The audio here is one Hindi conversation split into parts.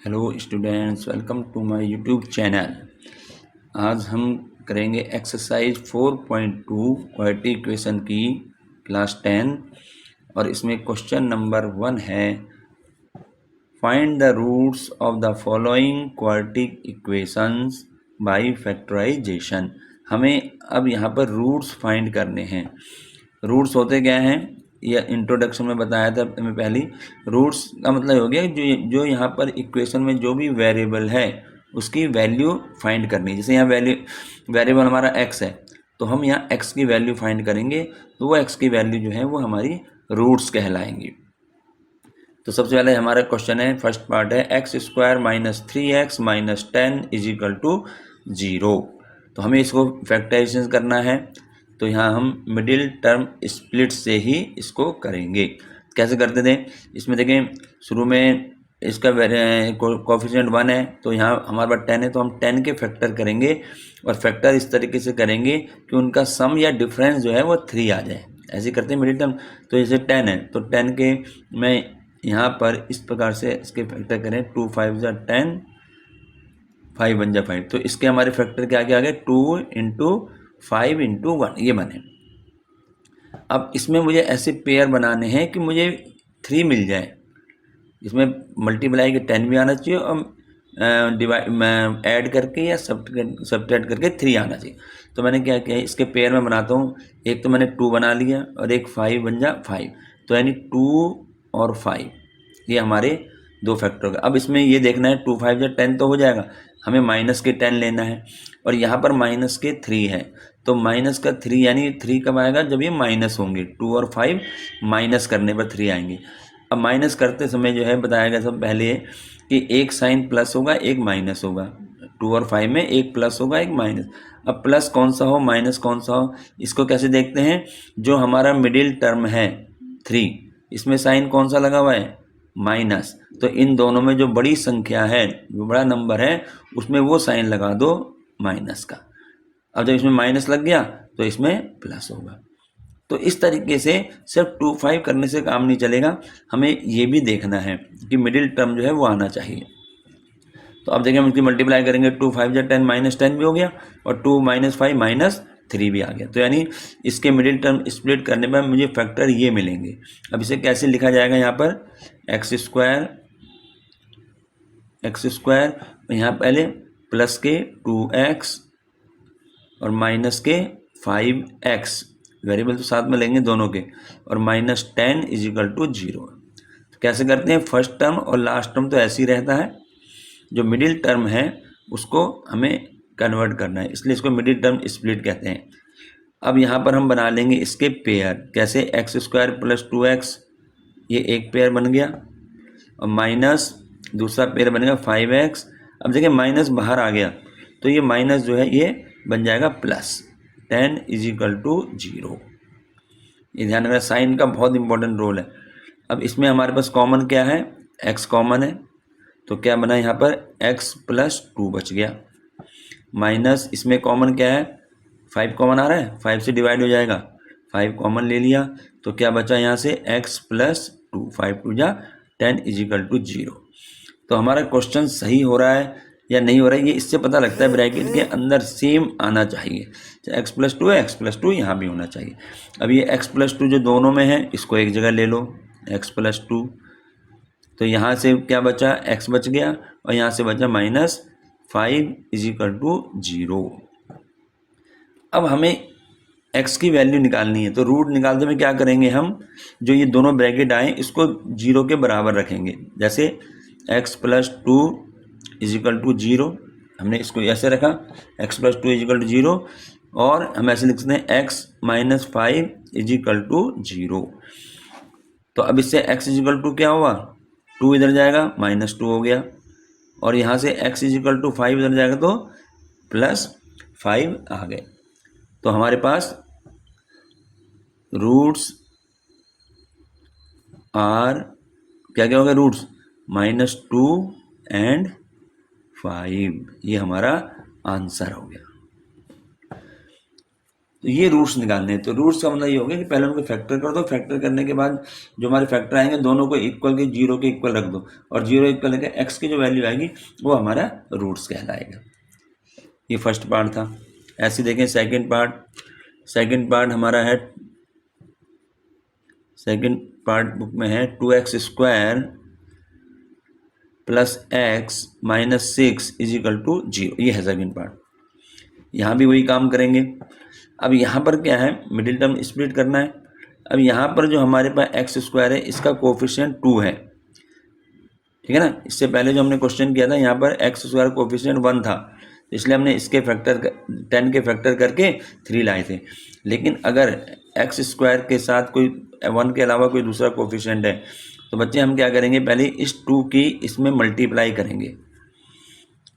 Hello students, welcome to my YouTube channel. आज हम करेंगे एक्सरसाइज 4.2 क्वाड्रेटिक इक्वेशन की क्लास 10 और इसमें क्वेश्चन नंबर 1 है find the roots of the following quadratic equations by factorisation. हमें अब यहाँ पर रूट्स फाइंड करने हैं। रूट्स होते क्या हैं, यह इंट्रोडक्शन में बताया था मैं पहले। रूट्स का मतलब हो गया जो यहाँ पर इक्वेशन में जो भी वेरिएबल है उसकी वैल्यू फाइंड करनी। जैसे यहाँ वेरिएबल हमारा x है तो हम यहाँ x की वैल्यू फाइंड करेंगे, तो वो x की वैल्यू जो है वो हमारी रूट्स कहलाएंगी। तो सबसे पहले हमारा क्वेश्चन है, फर्स्ट पार्ट है x² - 3x - 10 = 0। तो हमें इसको फैक्टराइजेशन करना है, तो यहाँ हम मिडिल टर्म स्प्लिट से ही इसको करेंगे। कैसे करते थे, इसमें देखें शुरू में इसका कोएफिशिएंट 1 है तो यहाँ हमारे पास 10 है, तो हम 10 के फैक्टर करेंगे और फैक्टर इस तरीके से करेंगे कि उनका सम या डिफरेंस जो है वो 3 आ जाए। ऐसे करते हैं मिडिल टर्म। तो जैसे 10 है तो 10 के मैं यहाँ पर इस प्रकार से इसके फैक्टर करें, 2 5 = 10, 5 बन जा 5, तो इसके हमारे फैक्टर क्या आ गए, 2 × 5 × 1 ये बने। अब इसमें मुझे ऐसे पेयर बनाने हैं कि मुझे 3 मिल जाए। इसमें मल्टीप्लाई के 10 भी आना चाहिए और डिवाइड ऐड करके या सब्ट्रैक्ट करके 3 आना चाहिए। तो मैंने क्या किया, इसके पेयर में बनाता हूँ। एक तो मैंने 2 बना लिया और एक 5 बन जा 5, तो यानी 2 और 5 ये हमारे दो फैक्टर हो गए। अब इसमें ये देखना है 2 5 = 10 तो हो जाएगा, हमें माइनस के 10 लेना है और यहाँ पर माइनस के 3 है, तो माइनस का 3 यानी 3 कब आएगा, जब ये माइनस होंगे। 2 और 5 माइनस करने पर 3 आएंगे। अब माइनस करते समय जो है बताया गया सब पहले कि एक साइन प्लस होगा एक माइनस होगा। 2 और 5 में एक प्लस होगा एक माइनस। अब प्लस कौन सा हो माइनस कौन सा हो, इसको कैसे देखते हैं, जो हमारा मिडिल टर्म है 3 इसमें साइन कौन सा लगा हुआ है, माइनस। तो इन दोनों में जो बड़ी संख्या है, जो बड़ा नंबर है, उसमें वो साइन लगा दो माइनस का। अब जब इसमें माइनस लग गया तो इसमें प्लस होगा। तो इस तरीके से सिर्फ 2 5 करने से काम नहीं चलेगा, हमें ये भी देखना है कि मिडिल टर्म जो है वो आना चाहिए। तो अब देखें हम इसकी मल्टीप्लाई करेंगे, 2 5 = 10 -10 भी हो गया और 2 - 5 - 3 भी आ गया। तो यानी इसके मिडिल टर्म स्प्लिट करने पर मुझे फैक्टर ये मिलेंगे। अब इसे कैसे लिखा जाएगा, यहाँ पर x² यहाँ पहले प्लस के 2x और माइनस के 5x, वेरिएबल तो साथ में लेंगे दोनों के, और -10 = 0। तो कैसे करते हैं, फर्स्ट टर्म और लास्ट टर्म तो ऐसे ही रहता है, जो मिडिल टर्म है उसको हमें कन्वर्ट करना है, इसलिए इसको मिडिल टर्म स्प्लिट कहते हैं। अब यहाँ पर हम बना लेंगे इसके पेयर। कैसे, x² + 2x ये एक पेयर बन गया और माइनस दूसरा पेयर बनेगा 5x। अब देखिए माइनस बाहर आ गया तो ये माइनस जो है ये बन जाएगा प्लस, 10 = 0। ये ध्यान रखना, साइन का बहुत इंपॉर्टेंट रोल है। अब इसमें हमारे पास कॉमन क्या है, x कॉमन है, तो क्या बना यहाँ पर x + 2 बच गया, माइनस इसमें कॉमन क्या है, 5 कॉमन आ रहा है, 5 से डिवाइड हो जाएगा, 5 कॉमन ले लिया, तो क्या बचा यहाँ से x + 2, 5 2 = 10 = 0। तो हमारा क्वेश्चन सही हो रहा है या नहीं हो रहा है, ये इससे पता लगता है। ब्रैकेट के अंदर सेम आना चाहिए, x + 2 है, x + 2 यहाँ भी होना चाहिए। अब ये x + 2 जो दोनों में है इसको एक जगह ले लो, x + 2, तो यहाँ से क्या बचा, x बच गया और यहाँ से बचा -5 = 0। अब हमें x की वैल्यू निकालनी है, तो रूट निकालते में क्या करेंगे, हम जो ये दोनों ब्रैकेट आए इसको 0 के बराबर रखेंगे। जैसे x + 2 = 0, हमने इसको ऐसे रखा, x + 2 = 0, और हम ऐसे लिख सकते हैं x - 5 = 0। तो अब इससे x = क्या हुआ, 2 इधर जाएगा -2 हो गया, और यहाँ से x = 5 इधर जाएगा तो +5 आ गए। तो हमारे पास रूट्स आर क्या क्या हो गया, रूट्स -2 और 5, ये हमारा आंसर हो गया। तो ये रूट्स निकालने हैं। तो रूट्स का मतलब ये हो गया कि पहले उनको फैक्टर कर दो, फैक्टर करने के बाद जो हमारे फैक्टर आएंगे दोनों को इक्वल के, जीरो के इक्वल रख दो, और जीरो इक्वल है एक्स की जो वैल्यू आएगी वो हमारा रूट्स कहलाएगा। ये फर्स्ट पार्ट था। ऐसे देखें सेकंड पार्ट हमारा है, सेकंड पार्ट बुक में है 2x² plus x minus 6 is equal to 0। ये है सेकंड पार्ट। यहाँ भी वही काम करेंगे। अब यहाँ पर क्या है, मिडिल टर्म स्प्लिट करना है। अब यहाँ पर जो हमारे पास x² है इसका कोफिशिएंट 2 है, ठीक है ना। इससे पहले जो हमने क्वेश्चन किया था यहाँ पर x² कोफिशिएंट 1 था, इसलिए हमने इसके फैक्टर 10 के फैक्टर करके 3 लाए थे। लेकिन अगर x² के साथ कोई 1 के अलावा कोई दूसरा कोफिशिएंट है तो बच्चे हम क्या करेंगे, पहले इस 2 की इसमें मल्टीप्लाई करेंगे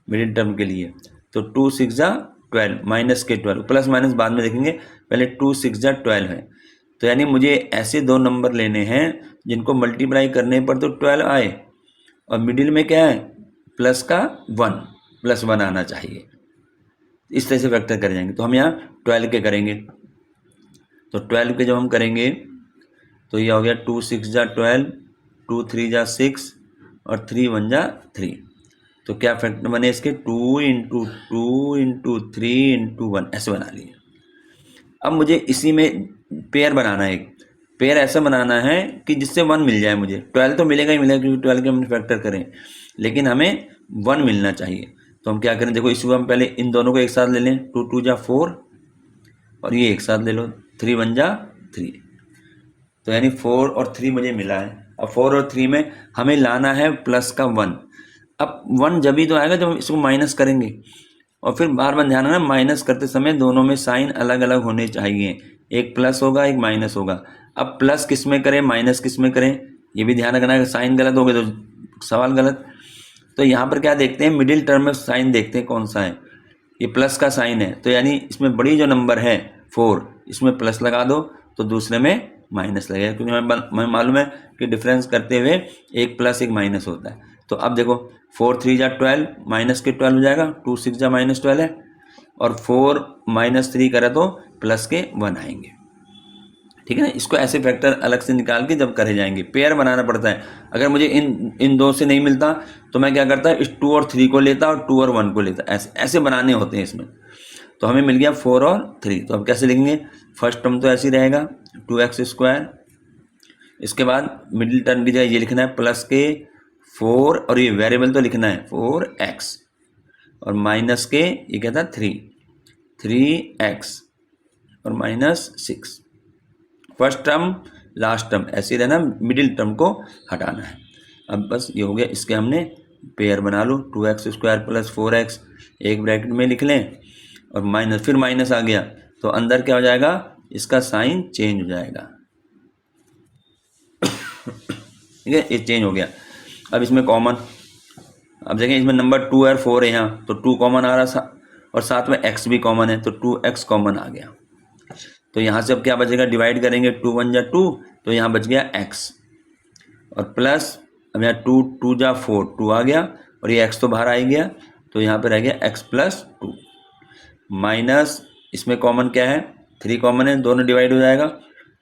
मिडिल टर्म के लिए। तो 2 6 12 माइनस के 12, प्लस माइनस बाद में देखेंगे, पहले 2 6 12 है। तो यानी मुझे ऐसे दो नंबर लेने हैं जिनको मल्टीप्लाई करने पर तो 12 आए और मिडिल में क्या है प्लस का 1, प्लस 1 आना चाहिए। इस तरह से फैक्टर कर जाएंगे। तो हम यहाँ 12 के करेंगे। तो 12 के जब हम करेंगे तो ये हो गया 2 6 12, 2 3 6 और 3 1 3। तो क्या फैक्टर बने इसके, 2 × 2 × 3 × 1 ऐसे बना लिए। अब मुझे इसी में पेयर बनाना है, एक पेयर ऐसा बनाना है कि जिससे 1 मिल जाए मुझे। 12 तो मिलेगा ही मिलेगा क्योंकि 12 के हमने फैक्टर करें, लेकिन हमें 1 मिलना चाहिए। तो हम क्या करें, देखो इसको हम पहले इन दोनों को एक साथ ले लें, 2 2 4 और ये एक साथ ले लो, 3 1 3। तो यानी 4 और 3 मुझे मिला है। अब 4 और 3 में हमें लाना है प्लस का 1। अब 1 जब ही तो आएगा जब हम इसको माइनस करेंगे, और फिर बार बार ध्यान रखना माइनस करते समय दोनों में साइन अलग अलग होने चाहिए, एक प्लस होगा एक माइनस होगा। अब प्लस किस में करें माइनस किस में करें ये भी ध्यान रखना है, साइन गलत हो गए तो सवाल गलत। तो यहाँ पर क्या देखते हैं, मिडिल टर्म में साइन देखते हैं कौन सा है, ये प्लस का साइन है। तो यानी इसमें बड़ी जो नंबर है 4, इसमें प्लस लगा दो तो दूसरे में माइनस लगेगा, क्योंकि हमें मालूम है कि डिफरेंस करते हुए एक प्लस एक माइनस होता है। तो अब देखो 4 3 12 माइनस के 12 हो जाएगा, 2 6 -12 है, और 4 -3 करा तो प्लस के 1 आएंगे, ठीक है ना। इसको ऐसे फैक्टर अलग से निकाल के जब करे जाएंगे, पेयर बनाना पड़ता है। अगर मुझे इन दो से नहीं मिलता तो मैं क्या करता, इस 2 और 3 को लेता और 2 और 1 को लेता, ऐसे ऐसे बनाने होते हैं इसमें। तो हमें मिल गया 4 और 3। तो अब कैसे लिखेंगे, फर्स्ट टर्म तो ऐसे ही रहेगा 2x², इसके बाद मिडिल टर्म की जगह ये लिखना है प्लस के 4, और ये वेरिएबल तो लिखना है 4x, और माइनस के ये क्या था 3x और minus 6। First term last term ऐसे ही रहना, मिडिल टर्म को हटाना है। अब बस ये हो गया, इसके हमने पेयर बना लो, 2x² + 4x एक ब्रैकेट में लिख लें, और माइनस, फिर माइनस आ गया तो अंदर क्या हो जाएगा, इसका साइन चेंज हो जाएगा, ठीक है, ये चेंज हो गया। अब इसमें कॉमन, अब देखें इसमें नंबर 2 और 4 है यहाँ, तो 2 कॉमन आ रहा, और साथ में x भी कॉमन है तो 2x कॉमन आ गया। तो यहाँ से अब क्या बचेगा, डिवाइड करेंगे, 2 1 2, तो यहाँ बच गया x, और प्लस अब यहाँ 2 2 4, 2 आ गया, और ये x तो बाहर आ गया, तो यहाँ पर रह गया x + 2, माइनस इसमें कॉमन क्या है, 3 कॉमन है, दोनों डिवाइड हो जाएगा,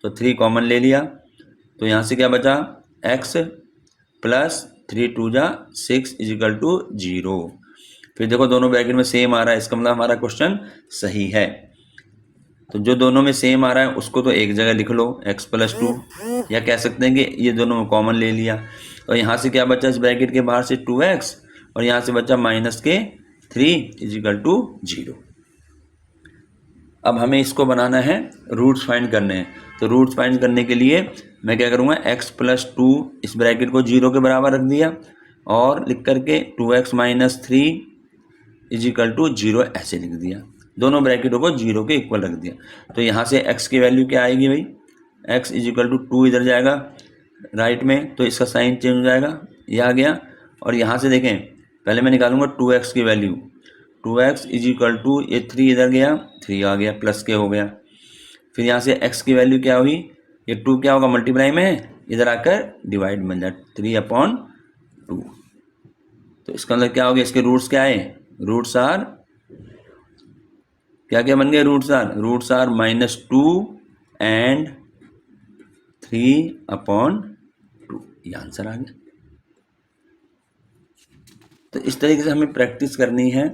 तो 3 कॉमन ले लिया, तो यहाँ से क्या बचा, x + 3 2 6 = 0। फिर देखो दोनों ब्रैकेट में सेम आ रहा है, इसका मतलब हमारा क्वेश्चन सही है। तो जो दोनों में सेम आ रहा है उसको तो एक जगह लिख लो x + 2, या कह सकते हैं कि ये दोनों में कॉमन ले लिया। और यहाँ से क्या बचा, इस ब्रैकेट के बाहर से 2x, और यहाँ से बचा -3 = 0। अब हमें इसको बनाना है, रूट्स फाइंड करने हैं। तो रूट्स फाइंड करने के लिए मैं क्या करूँगा, x + 2 इस ब्रैकेट को 0 के बराबर रख दिया, और लिख करके 2x - 3 = 0 ऐसे लिख दिया, दोनों ब्रैकेटों को 0 के इक्वल रख दिया। तो यहाँ से x की वैल्यू क्या आएगी भाई, x = 2 इधर जाएगा राइट में, तो इसका साइन चेंज हो जाएगा, ये आ गया। और यहाँ से देखें, पहले मैं निकालूंगा 2x की वैल्यू, 2x = ये 3 इधर गया, 3 आ गया, प्लस के हो गया। फिर यहाँ से x की वैल्यू क्या हुई, ये 2 क्या होगा, मल्टीप्लाई में इधर आकर डिवाइड बन जाए, 3/2। तो इसका मतलब क्या हो गया, इसके रूट्स क्या है, रूट्स आर क्या क्या बन गए रूट्स आर -2 एंड 3/2, ये आंसर आ गया। तो इस तरीके से हमें प्रैक्टिस करनी है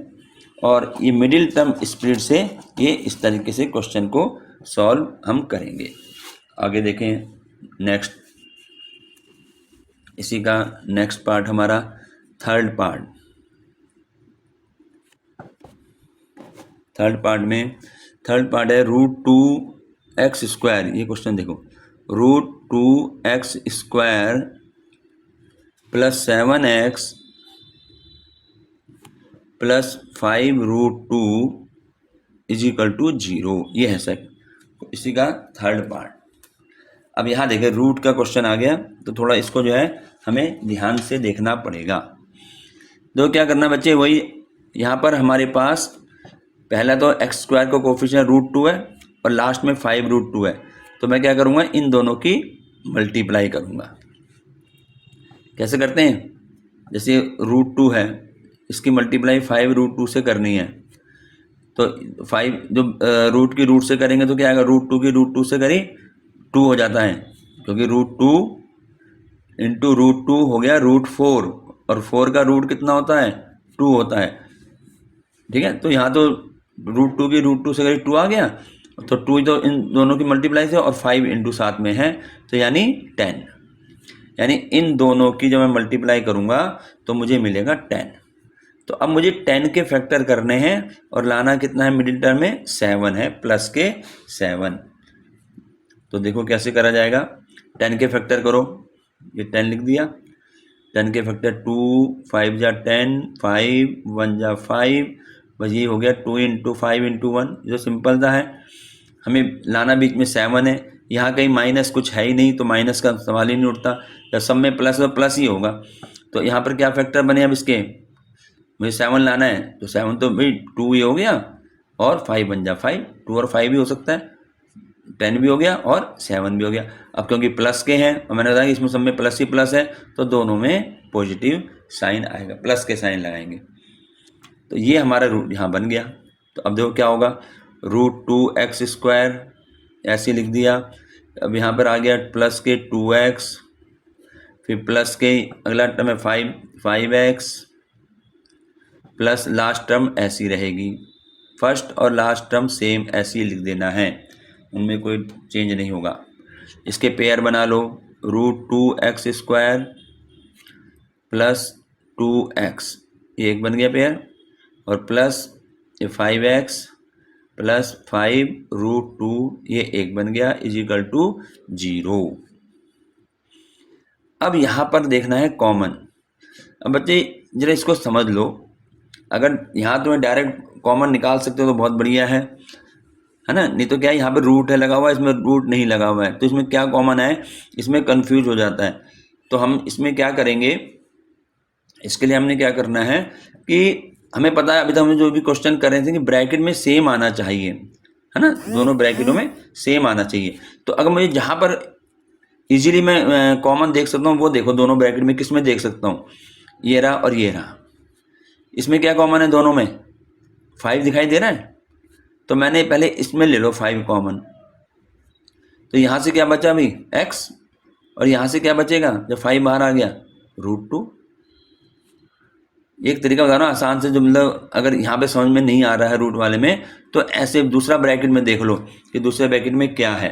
और ये मिडिल टर्म स्पीड से ये इस तरीके से क्वेश्चन को सॉल्व हम करेंगे। आगे देखें नेक्स्ट, इसी का नेक्स्ट पार्ट हमारा थर्ड पार्ट है √2x²। ये क्वेश्चन देखो, √2x² + 7x + 5√2 = 0, ये है सर इसी का थर्ड पार्ट। अब यहाँ देखें रूट का क्वेश्चन आ गया, तो थोड़ा इसको जो है हमें ध्यान से देखना पड़ेगा। तो क्या करना बच्चे, वही यहाँ पर हमारे पास पहला तो x² का कोफिशिएंट √2 है और लास्ट में 5√2 है, तो मैं क्या करूँगा, इन दोनों की मल्टीप्लाई करूँगा। कैसे करते हैं, जैसे √2 है, इसकी मल्टीप्लाई 5√2 से करनी है, तो 5 जो रूट की रूट से करेंगे तो क्या आएगा, √2 की √2 से करी 2 हो जाता है, क्योंकि √2 × √2 हो गया √4, और 4 का रूट कितना होता है, 2 होता है। ठीक है, तो यहाँ तो √2 की √2 से करी 2 आ गया, तो 2 तो इन दोनों की मल्टीप्लाई से, और 5 × 7 में है, तो यानी 10, यानी इन दोनों की जब मैं मल्टीप्लाई करूँगा तो मुझे मिलेगा 10। तो अब मुझे 10 के फैक्टर करने हैं और लाना कितना है, मिडिल टर्म में 7 है, प्लस के 7। तो देखो कैसे करा जाएगा, 10 के फैक्टर करो, ये 10 लिख दिया, 10 के फैक्टर 2, 5 जा 10, 5 1 जा 5, बस ये हो गया 2 × 5 × 1, जो सिंपल सा है। हमें लाना बीच में 7 है, यहाँ कहीं माइनस कुछ है ही नहीं, तो माइनस का सवाल ही नहीं उठता, जब सब में प्लस है प्लस ही होगा। तो यहाँ पर क्या फैक्टर बने अब इसके, मुझे 7 लाना है, तो 7 तो भाई 2 ही हो गया, और 5 बन जा 5, 2 और 5 भी हो सकता है, 10 भी हो गया और 7 भी हो गया। अब क्योंकि प्लस के हैं और मैंने बताया कि इसमें सब में प्लस ही प्लस है, तो दोनों में पॉजिटिव साइन आएगा, प्लस के साइन लगाएंगे। तो ये हमारा रूट यहाँ बन गया। तो अब देखो क्या होगा, √2x², ऐसे लिख दिया। अब यहाँ पर आ गया प्लस के 2x, फिर प्लस के अगला टर्म है 5x, प्लस लास्ट टर्म ऐसी रहेगी। फर्स्ट और लास्ट टर्म सेम ऐसी लिख देना है, उनमें कोई चेंज नहीं होगा। इसके पेयर बना लो, √2x² + 2x, ये एक बन गया पेयर, और प्लस ये 5x + 5√2, ये एक बन गया, = 0। अब यहाँ पर देखना है कॉमन। अब बच्चे जरा इसको समझ लो, अगर यहाँ तुम्हें डायरेक्ट कॉमन निकाल सकते हो तो बहुत बढ़िया है ना, नहीं तो क्या है, यहाँ पे रूट है लगा हुआ है, इसमें रूट नहीं लगा हुआ है, तो इसमें क्या कॉमन है, इसमें कंफ्यूज हो जाता है। तो हम इसमें क्या करेंगे, इसके लिए हमने क्या करना है कि हमें पता है, अभी तो हमें जो भी क्वेश्चन कर रहे थे कि ब्रैकेट में सेम आना चाहिए, है ना, दोनों ब्रैकेटों में सेम आना चाहिए। तो अगर मुझे जहाँ पर इजीली मैं कॉमन देख सकता हूँ, वो देखो दोनों ब्रैकेट में किस में देख सकता हूँ, ये रहा और ये रहा। इसमें क्या कॉमन है, दोनों में 5 दिखाई दे रहा है, तो मैंने पहले इसमें ले लो 5 कॉमन। तो यहाँ से क्या बचा अभी, x, और यहाँ से क्या बचेगा जब 5 बाहर आ गया, √2। एक तरीका बता रहा हूँ आसान से, जो मतलब अगर यहाँ पे समझ में नहीं आ रहा है रूट वाले में, तो ऐसे दूसरा ब्रैकेट में देख लो कि दूसरे ब्रैकेट में क्या है,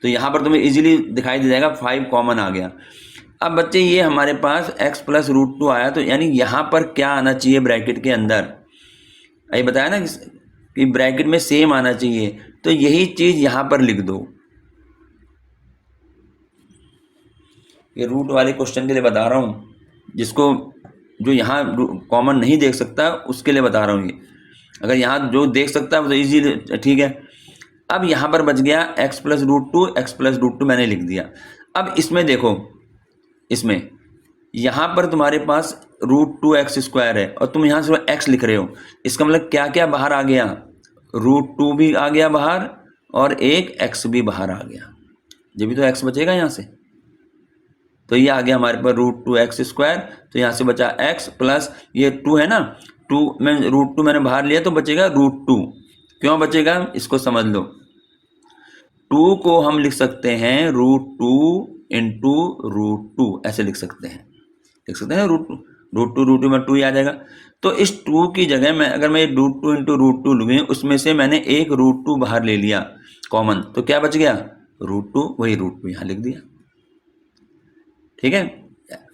तो यहाँ पर तुम्हें इजीली दिखाई दे जाएगा, 5 कॉमन आ गया। अब बच्चे ये हमारे पास x + √2 आया, तो यानी यहाँ पर क्या आना चाहिए ब्रैकेट के अंदर, ये बताया ना कि ब्रैकेट में सेम आना चाहिए, तो यही चीज़ यहाँ पर लिख दो। ये रूट वाले क्वेश्चन के लिए बता रहा हूँ, जिसको जो यहाँ कॉमन नहीं देख सकता उसके लिए बता रहा हूँ। ये अगर यहाँ जो देख सकता है वो तो ईजी, ठीक है। अब यहाँ पर बच गया x + √2, x + √2 मैंने लिख दिया। अब इसमें देखो, इसमें यहाँ पर तुम्हारे पास √2x² है और तुम यहाँ से x लिख रहे हो, इसका मतलब क्या क्या बाहर आ गया, √2 भी आ गया बाहर और एक x भी बाहर आ गया, जब भी तो x बचेगा यहाँ से। तो ये आ गया हमारे पास √2x², तो यहाँ से बचा x प्लस ये 2 है ना, 2 में √2 मैंने बाहर लिया तो बचेगा √2, क्यों बचेगा इसको समझ लो। 2 को हम लिख सकते हैं √2 इंटू √2, ऐसे लिख सकते हैं ना, √2 में 2 ही आ जाएगा। तो इस 2 की जगह में अगर मैं √2 इंटू √2 लूँ, उसमें से मैंने एक √2 बाहर ले लिया कॉमन, तो क्या बच गया √2, वही √2 यहाँ लिख दिया। ठीक है।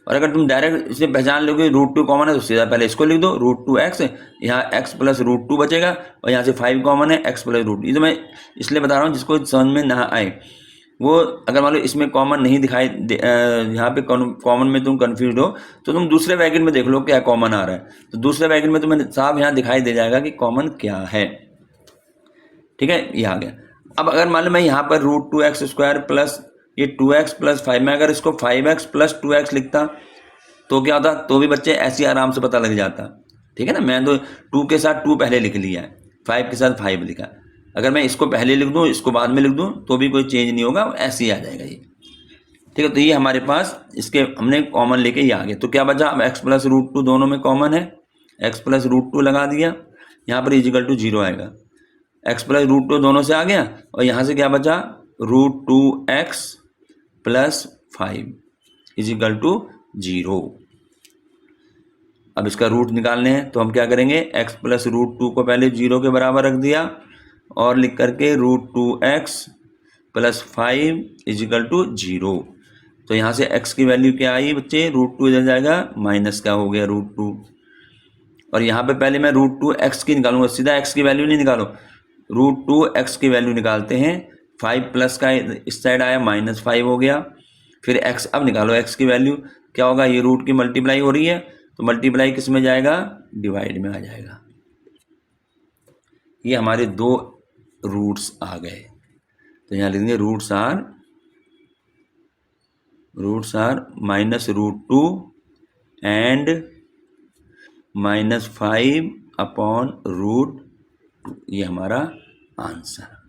और अगर तुम डायरेक्ट इसे पहचान लोगे √2 कॉमन है तो सीधा पहले इसको लिख दो √2x, यहाँ x प्लस √2 बचेगा और यहाँ से 5 कॉमन है, x प्लस √2। ये तो मैं इसलिए बता रहा हूँ जिसको समझ में ना आए वो, अगर मान लो इसमें कॉमन नहीं दिखाई यहाँ पे कॉमन में तुम कंफ्यूज हो तो तुम दूसरे वैगन में देख लो क्या कॉमन आ रहा है, तो दूसरे वैगन में तुम्हें साफ यहाँ दिखाई दे जाएगा कि कॉमन क्या है। ठीक है, ये आ गया। अब अगर मान लो मैं यहाँ पर √2x² प्लस ये 2x प्लस 5 में अगर इसको 5x प्लस 2x लिखता तो क्या होता, तो भी बच्चे ऐसे आराम से पता लग जाता। ठीक है ना, मैं तो 2 के साथ 2 पहले लिख लिया है, 5 के साथ 5 लिखा। अगर मैं इसको पहले लिख दूँ इसको बाद में लिख दूँ तो भी कोई चेंज नहीं होगा, ऐसे ही आ जाएगा ये। ठीक है, तो ये हमारे पास इसके हमने कॉमन लेके ये आ गए। तो क्या बचा, अब x प्लस √2 दोनों में कॉमन है, x प्लस √2 लगा दिया, यहाँ पर इजिकल टू 0 आएगा। x प्लस √2 दोनों से आ गया और यहाँ से क्या बचा √2x प्लस 5 इजिकल टू 0। अब इसका रूट निकालने हैं तो हम क्या करेंगे, x प्लस √2 को पहले 0 के बराबर रख दिया और लिख करके √2x प्लस 5 इजिकल टू 0। तो यहाँ से x की वैल्यू क्या आई बच्चे, √2 इधर जाएगा माइनस क्या हो गया √2, और यहाँ पे पहले मैं √2x की निकालूंगा, सीधा x की वैल्यू नहीं निकालो, √2x की वैल्यू निकालते हैं। 5 प्लस का इस साइड आया -5 हो गया, फिर x अब निकालो x की वैल्यू क्या होगा, ये रूट की मल्टीप्लाई हो रही है तो मल्टीप्लाई किस में जाएगा, डिवाइड में आ जाएगा। ये हमारे 2 रूट्स आ गए, तो यहाँ लिखेंगे रूट्स आर -√2 एंड -5 अपॉन √2, ये हमारा आंसर।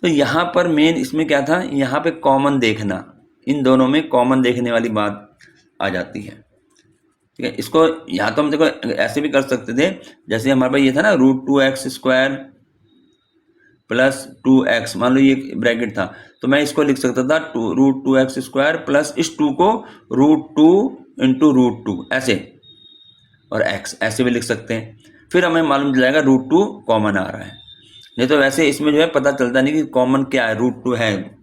तो यहाँ पर मेन इसमें क्या था, यहाँ पे कॉमन देखना, इन दोनों में कॉमन देखने वाली बात आ जाती है। ठीक है, इसको यहाँ तो हम देखो ऐसे भी कर सकते थे, जैसे हमारे पास ये था ना √2x² प्लस 2x, मान लो ये ब्रैकेट था तो मैं इसको लिख सकता था √2x² प्लस इस 2 को √2 इंटू √2 ऐसे, और x ऐसे भी लिख सकते हैं, फिर हमें मालूम चल जाएगा √2 कॉमन आ रहा है। नहीं तो वैसे इसमें जो है पता चलता नहीं कि कॉमन क्या है, √2 है।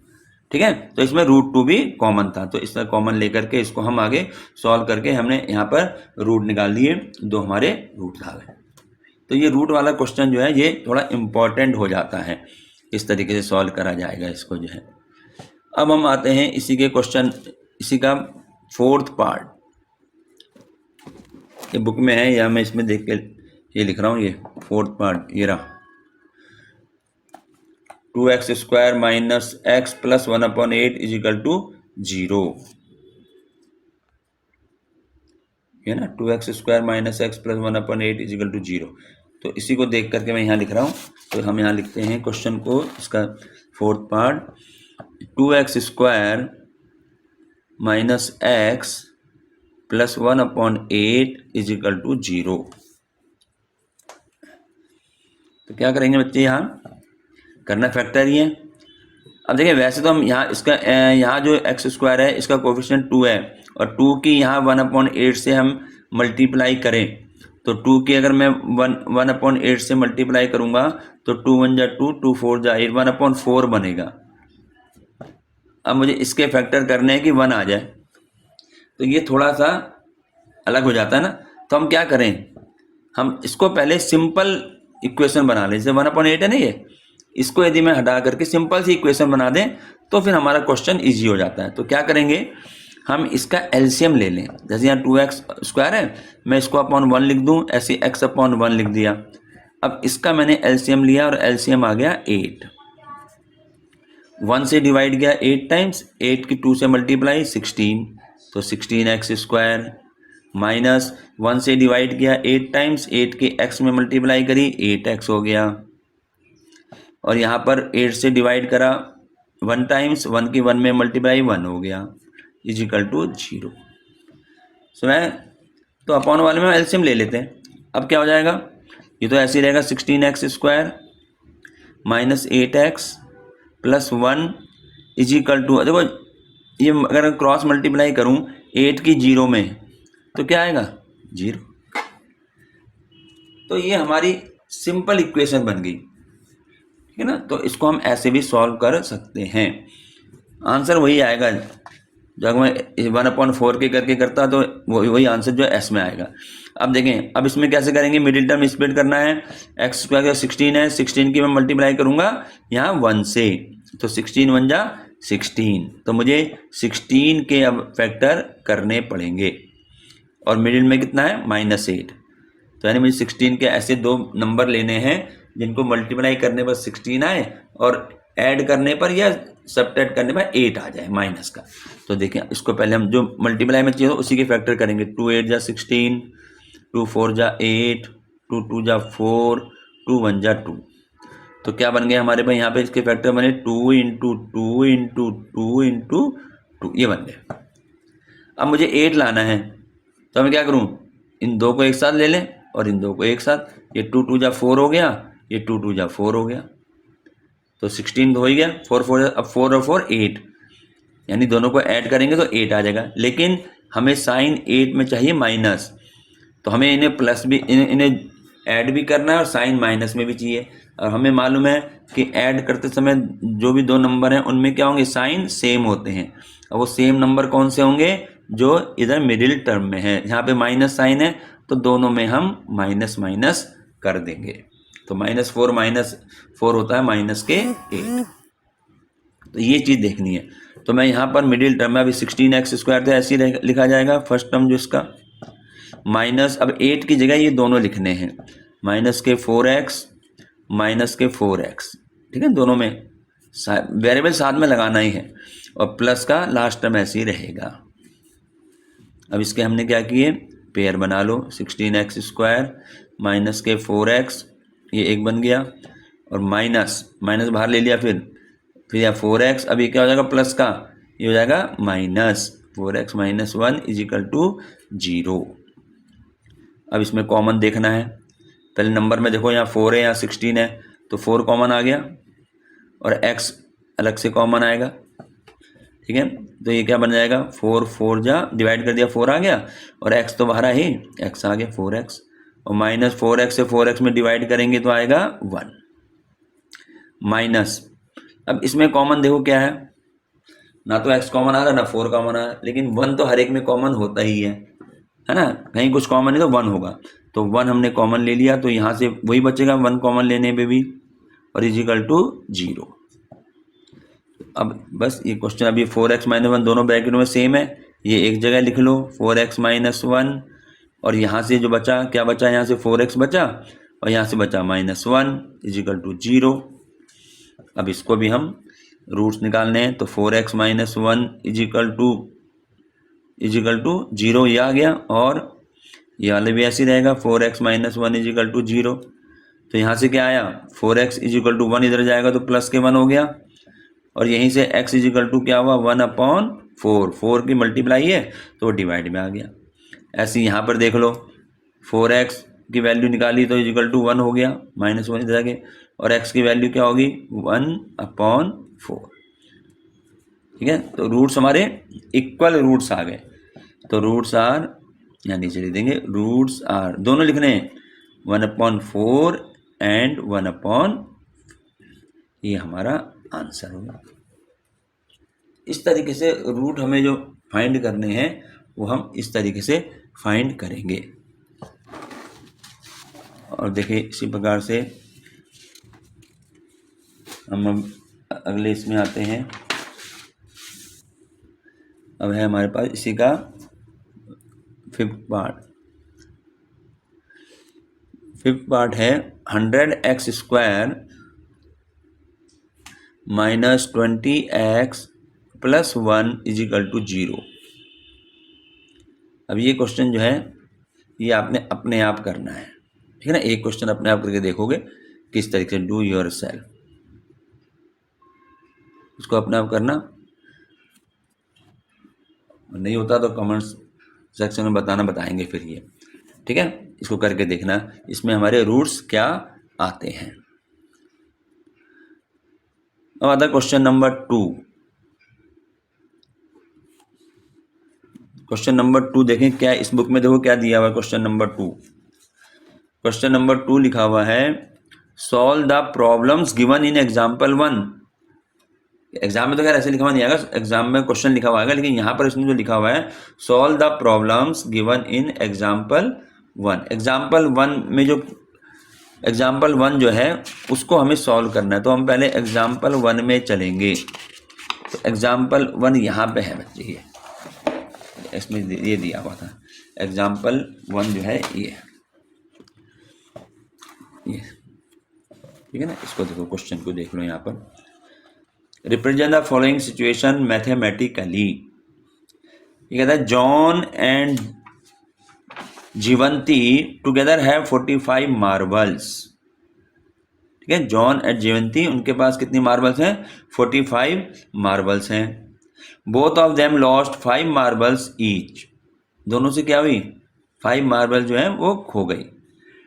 ठीक है, तो इसमें √2 भी कॉमन था, तो इसमें कॉमन लेकर के इसको हम आगे सॉल्व करके हमने यहाँ पर रूट निकाल लिए, 2 हमारे रूट आ गए। तो ये रूट वाला क्वेश्चन जो है ये थोड़ा इम्पॉर्टेंट हो जाता है, इस तरीके से सॉल्व करा जाएगा इसको जो है। अब हम आते हैं इसी के क्वेश्चन, इसी का 4th पार्ट, ये बुक में है या मैं इसमें देख के ये लिख रहा हूँ, ये 4th पार्ट ये रहा, 2x² minus x plus 1/8 is equal to 0, है ना, 2x² minus x plus 1/8 is equal to 0। तो इसी को देख करके मैं यहाँ लिख रहा हूँ, तो हम यहाँ लिखते हैं क्वेश्चन को, इसका 4th part, 2x² minus x plus 1/8 is equal to 0। तो क्या करेंगे बच्चे, यहाँ करना फैक्टर ही है। अब देखिए वैसे तो हम यहाँ इसका यहाँ जो x² है इसका कोफिशिएंट 2 है और 2 की यहाँ 1/8 से हम मल्टीप्लाई करें तो 2 की अगर मैं 1/8 से मल्टीप्लाई करूँगा तो 2 1 जा 2, 2 4 जा 8, 1/4 बनेगा। अब मुझे इसके फैक्टर करने हैं कि 1 आ जाए, तो ये थोड़ा सा अलग हो जाता है ना, तो हम क्या करें, हम इसको पहले सिंपल इक्वेशन बना लें, जैसे 1/8 है ना ये, इसको यदि मैं हटा करके सिंपल सी इक्वेशन बना दें तो फिर हमारा क्वेश्चन इजी हो जाता है। तो क्या करेंगे, हम इसका एलसीएम ले लें, जैसे यहाँ 2x² है मैं इसको /1 लिख दूँ, ऐसे x/1 लिख दिया। अब इसका मैंने एलसीएम लिया और एलसीएम आ गया 8, 1 से डिवाइड किया 8 टाइम्स, 8 की 2 से मल्टीप्लाई 16, तो 16x² माइनस 1 से डिवाइड किया 8 टाइम्स, 8 की x में मल्टीप्लाई करी 8x हो गया, और यहाँ पर 8 से डिवाइड करा 1 टाइम्स, 1 की 1 में मल्टीप्लाई 1 हो गया इजिकल टू 0। सो मैं तो अपॉन वाले में एलसीएम ले लेते हैं। अब क्या हो जाएगा, ये तो ऐसे ही रहेगा 16x² minus 8x plus 1 is equal to, देखो ये अगर क्रॉस मल्टीप्लाई करूं 8 की 0 में तो क्या आएगा 0। तो ये हमारी सिंपल इक्वेशन बन गई, ठीक है ना। तो इसको हम ऐसे भी सॉल्व कर सकते हैं, आंसर वही आएगा। जो अगर मैं 1/4 के करके करता तो वही आंसर जो एस में आएगा। अब देखें, अब इसमें कैसे करेंगे, मिडिल टर्म स्प्लिट करना है। x² 16 है, 16 की मैं मल्टीप्लाई करूंगा यहाँ 1 से, तो 16 1 जा 16, तो मुझे 16 के अब फैक्टर करने पड़ेंगे और मिडिल में कितना है -8। तो यानी मुझे 16 के ऐसे दो नंबर लेने हैं जिनको मल्टीप्लाई करने पर 16 आए और ऐड करने पर या सब्ट्रैक्ट करने पर 8 आ जाए माइनस का। तो देखिए इसको पहले हम जो मल्टीप्लाई में चाहिए उसी के फैक्टर करेंगे। 2 8 जा 16, 2 4 जा 8, 2 2 जा 4, 2 1 जा 2। तो क्या बन गया हमारे पास यहाँ पे, इसके फैक्टर बने 2 × 2 × 2 × 2, ये बन गए। अब मुझे 8 लाना है, तो मैं क्या करूँ, इन दो को एक साथ ले लें और इन दो को एक साथ, ये 2 2 जा 4 हो गया, ये 2 2 जा 4 हो गया, तो 16 हो ही गया। 4 4 अब 4 और 4 8, यानी दोनों को ऐड करेंगे तो 8 आ जाएगा। लेकिन हमें साइन 8 में चाहिए माइनस, तो हमें इन्हें प्लस भी इन्हें ऐड भी करना है और साइन माइनस में भी चाहिए। और हमें मालूम है कि ऐड करते समय जो भी दो नंबर हैं उनमें क्या होंगे, साइन सेम होते हैं। और वो सेम नंबर कौन से होंगे, जो इधर मिडिल टर्म में है। यहाँ पे माइनस साइन है तो दोनों में हम माइनस माइनस कर देंगे, तो -4 होता है माइनस के 8। तो ये चीज़ देखनी है। तो मैं यहाँ पर मिडिल टर्म में अभी 16x² तो ऐसे ही लिखा जाएगा फर्स्ट टर्म जो इसका, माइनस अब 8 की जगह ये दोनों लिखने हैं, -4x -4x, ठीक है। दोनों में वेरिएबल साथ में लगाना ही है और प्लस का लास्ट टर्म ऐसे ही रहेगा। अब इसके हमने क्या किए, पेयर बना लो, 16x² -4x, ये एक बन गया, और माइनस बाहर ले लिया, फिर या 4x, अब ये क्या हो जाएगा प्लस का, ये हो जाएगा -4x - 1 = 0। अब इसमें कॉमन देखना है, पहले नंबर में देखो यहाँ 4 है यहाँ 16 है, तो 4 कॉमन आ गया और x अलग से कॉमन आएगा, ठीक है। तो ये क्या बन जाएगा, 4 4 जा डिवाइड कर दिया 4 आ गया, और x तो बाहर ही, x आ गया 4x, और -4x से 4x में डिवाइड करेंगे तो आएगा 1 माइनस। अब इसमें कॉमन देखो क्या है, ना तो x कॉमन आ रहा ना 4 कॉमन आ रहा, लेकिन 1 तो हर एक में कॉमन होता ही है ना, कहीं कुछ कॉमन है तो 1 होगा, तो 1 हमने कॉमन ले लिया, तो यहाँ से वही बचेगा 1 कॉमन लेने पे भी, और = 0। अब बस ये क्वेश्चन, अभी 4x - 1 दोनों ब्रैकेट में सेम है, ये एक जगह लिख लो 4x - 1, और यहाँ से जो बचा, क्या बचा, यहाँ से 4x बचा और यहाँ से बचा -1 = 0। अब इसको भी हम रूट्स निकालने हैं, तो 4x - 1 = 0, ये आ गया, और ये वाले भी ऐसे ही रहेगा 4x - 1 = 0। तो यहाँ से क्या आया, 4x = 1 इधर जाएगा तो प्लस के 1 हो गया, और यहीं से x = क्या हुआ 1/4, 4 की मल्टीप्लाई है तो डिवाइड में आ गया। ऐसे यहाँ पर देख लो, 4x की वैल्यू निकाली तो = 1 हो गया, -1 इधर आगे, और x की वैल्यू क्या होगी 1/4, ठीक है। तो रूट्स हमारे इक्वल रूट्स आ गए, तो रूट्स आर, यहाँ नीचे लिख देंगे रूट्स आर, दोनों लिखने हैं 1/4 एंड 1/, ये हमारा आंसर होगा। इस तरीके से रूट हमें जो फाइंड करने हैं वो हम इस तरीके से फाइंड करेंगे। और देखिए इसी प्रकार से हम अगले इसमें आते हैं। अब है हमारे पास इसी का 5th पार्ट। 5th पार्ट है 100x² -20x + 1 = 0। अब ये क्वेश्चन जो है ये आपने अपने आप करना है, ठीक है ना। एक क्वेश्चन अपने आप करके देखोगे किस तरीके से, डू योर सेल्फ, इसको अपने आप करना। नहीं होता तो कमेंट्स सेक्शन में बताएंगे फिर ये, ठीक है, इसको करके देखना इसमें हमारे रूट्स क्या आते हैं। अब आता क्वेश्चन नंबर 2। क्वेश्चन नंबर 2 देखें क्या इस बुक में, देखो क्या दिया हुआ है। क्वेश्चन नंबर 2, क्वेश्चन नंबर 2 लिखा हुआ है solve the problems given in example 1। Exam में तो खैर ऐसे लिखा हुआ नहीं आएगा, एग्जाम में क्वेश्चन लिखा हुआ आएगा, लेकिन यहाँ पर इसमें जो लिखा हुआ है solve the problems given in example 1। Example 1 में जो एग्जाम्पल 1 जो है उसको हमें सॉल्व करना है, तो हम पहले एग्जाम्पल 1 में चलेंगे। तो एग्जाम्पल 1 यहाँ पे है बच्चे, ये इसमें ये दिया हुआ था एग्जाम्पल 1 जो है ये ठीक है ना। इसको देखो, क्वेश्चन को देख लो यहाँ पर, represent the following situation mathematically. ये कहता है John and Jeevanti together have 45 marbles. ठीक है, जॉन एंड जीवंती उनके पास कितनी मार्बल्स हैं? 45 मार्बल्स हैं। Both of them lost 5 marbles each. दोनों से क्या हुई? 5 मार्बल जो है वो खो गई।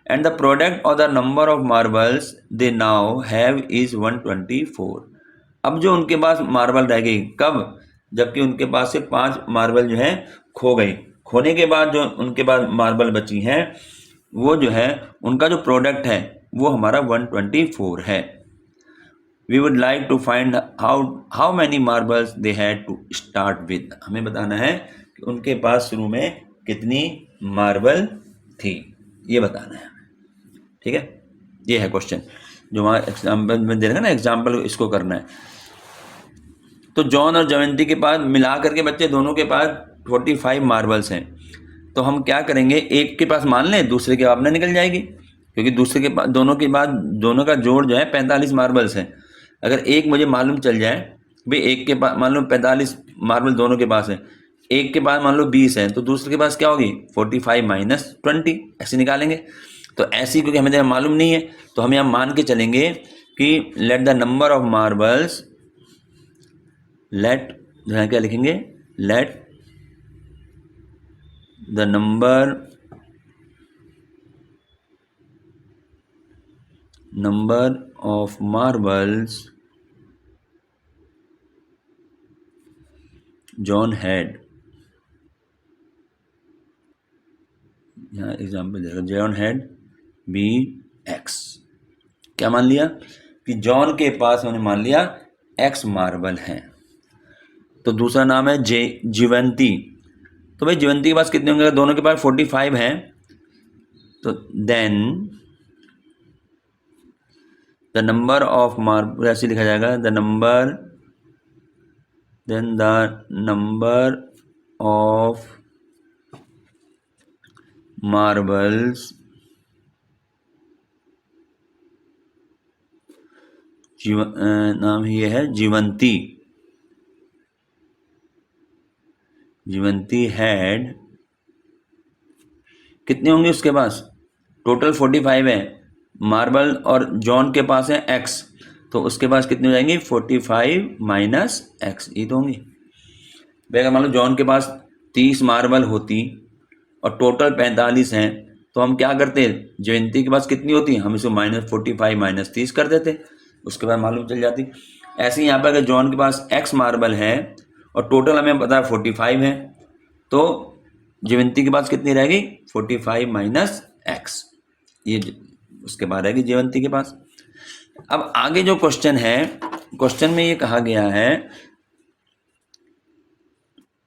And the product of the number of marbles they now have is 124। अब जो उनके पास मार्बल रह गई कब? जबकि उनके पास से 5 मार्बल जो है खो गई। खोने के बाद जो उनके पास मार्बल बची हैं वो जो है उनका जो प्रोडक्ट है वो हमारा 124 है। We would like to find how many marbles they had to start with. हमें बताना है कि उनके पास शुरू में कितनी मार्बल थी, ये बताना है। ठीक है, ये है क्वेश्चन जो वहाँ एग्जाम्पल में दे रखा ना, एग्जाम्पल इसको करना है। तो जॉन और जयंती के पास मिला करके बच्चे दोनों के पास 45 मार्बल्स हैं। तो हम क्या करेंगे, एक के पास मान लें, दूसरे के बाद ना निकल जाएगी, क्योंकि दूसरे के पास दोनों का जोड़ जो है 45 मार्बल्स है। अगर एक मुझे मालूम चल जाए भाई, एक के पास मान लो 45 मार्बल दोनों के पास है, एक के पास मान लो 20 है, तो दूसरे के पास क्या होगी? 45 माइनस 20, ऐसे निकालेंगे। तो ऐसी क्योंकि हमें मालूम नहीं है तो हम यहाँ मान के चलेंगे कि let the number of marbles, let क्या लिखेंगे, let the number of marbles John had, यहाँ एग्जाम्पल देगा, जॉन हैड बी एक्स। क्या मान लिया कि जॉन के पास हमने मान लिया एक्स मार्बल हैं। तो दूसरा नाम है जीवंती। तो भाई जीवंती के पास कितने होंगे? दोनों के पास 45 हैं। तो then the number of marble, ऐसे लिखा जाएगा, द नंबर ऑफ मार्बल्स नाम ये है जीवंती हैड, कितने होंगे उसके पास? टोटल 45 है मार्बल और जॉन के पास है एक्स, तो उसके पास कितने हो जाएंगे? 45 माइनस एक्स, ये तो होंगी। भाई अगर मान लो जॉन के पास 30 मार्बल होती और टोटल 45 हैं, तो हम क्या करते? जयंती के पास कितनी होती, हम इसको -45 माइनस 30 कर देते, उसके बाद मालूम चल जाती। ऐसे ही यहाँ पर अगर जॉन के पास एक्स मार्बल है और टोटल हमें पता है 45 है, तो जयंती के पास कितनी रहेगी? 45 माइनस एक्स, ये उसके बाद रहेगी जयंती के पास। अब आगे जो क्वेश्चन है, क्वेश्चन में ये कहा गया है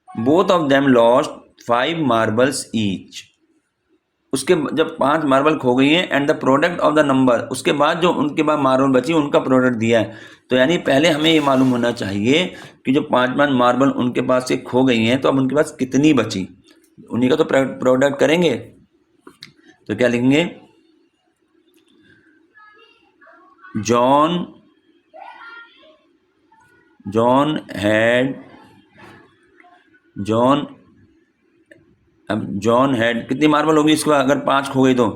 both of them lost 5 marbles each. उसके जब 5 मार्बल खो गई हैं, and the product of the number, उसके बाद जो उनके पास मार्बल बची उनका प्रोडक्ट दिया है। तो यानी पहले हमें ये मालूम होना चाहिए कि जो 5 मार्बल उनके पास से खो गई हैं, तो अब उनके पास कितनी बची, उन्हीं का तो प्रोडक्ट करेंगे। तो क्या लिखेंगे? जॉन हैड कितनी मार्बल होगी इसको, अगर 5 खो गई तो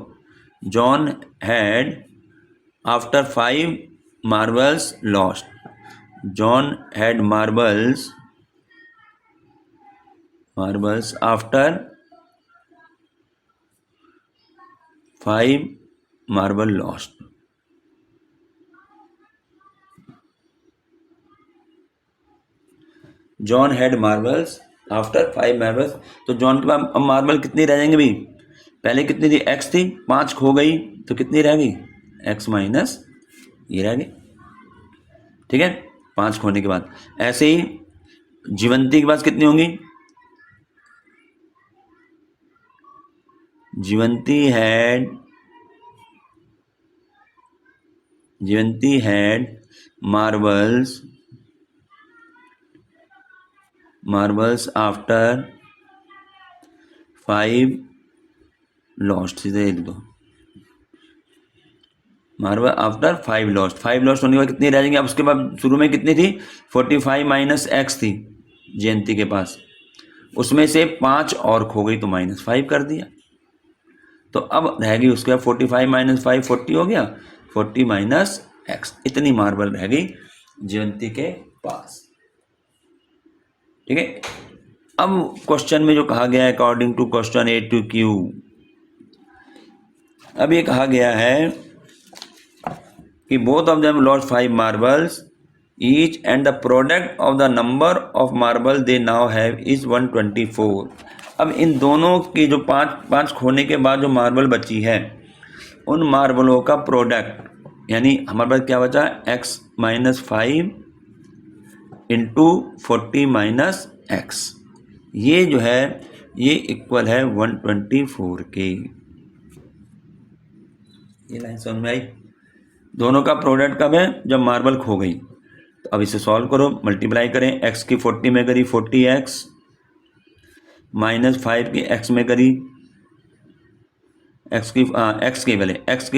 John had after 5 marbles lost, John had marbles after 5 marble lost. John had marbles after 5 marbles. तो जॉन के पास अब मार्बल कितनी रह जाएंगे भाई? पहले कितनी थी? x थी, 5 खो गई तो कितनी रह गई? x माइनस ये रह गई। ठीक है, 5 खोने के बाद। ऐसे ही जीवंती के पास कितनी होंगी? जीवंती हैड मार्बल्स आफ्टर 5 लॉस्ट। सीधे लिख दो, मार्बल आफ्टर 5 लॉस्ट। 5 लॉस्ट होने के बाद कितनी रह जाएंगी? अब उसके बाद शुरू में कितनी थी? 45 माइनस एक्स थी जयंती के पास, उसमें से 5 और खो गई तो -5 कर दिया। तो अब रहेगी उसके बाद 45 माइनस 5 40 हो गया, 40 माइनस एक्स। इतनी मार्बल रह गई जयंती के पास। ठीक है, अब क्वेश्चन में जो कहा गया है अकॉर्डिंग टू क्वेश्चन A2Q, अब ये कहा गया है कि both of them lost 5 marbles each and the product of the number of marble they now have is 124। अब इन दोनों की जो 5 खोने के बाद जो मार्बल बची है, उन मार्बलों का प्रोडक्ट, यानी हमारे पास क्या बचा? x minus 5 into 40 minus x, ये जो है ये इक्वल है 124 के। ये लाइन समझ में आई? दोनों का प्रोडक्ट कब है? जब मार्बल खो गई। तो अब इसे सॉल्व करो, मल्टीप्लाई करें। x की 40 में करी 40x, माइनस 5 की x में करी x की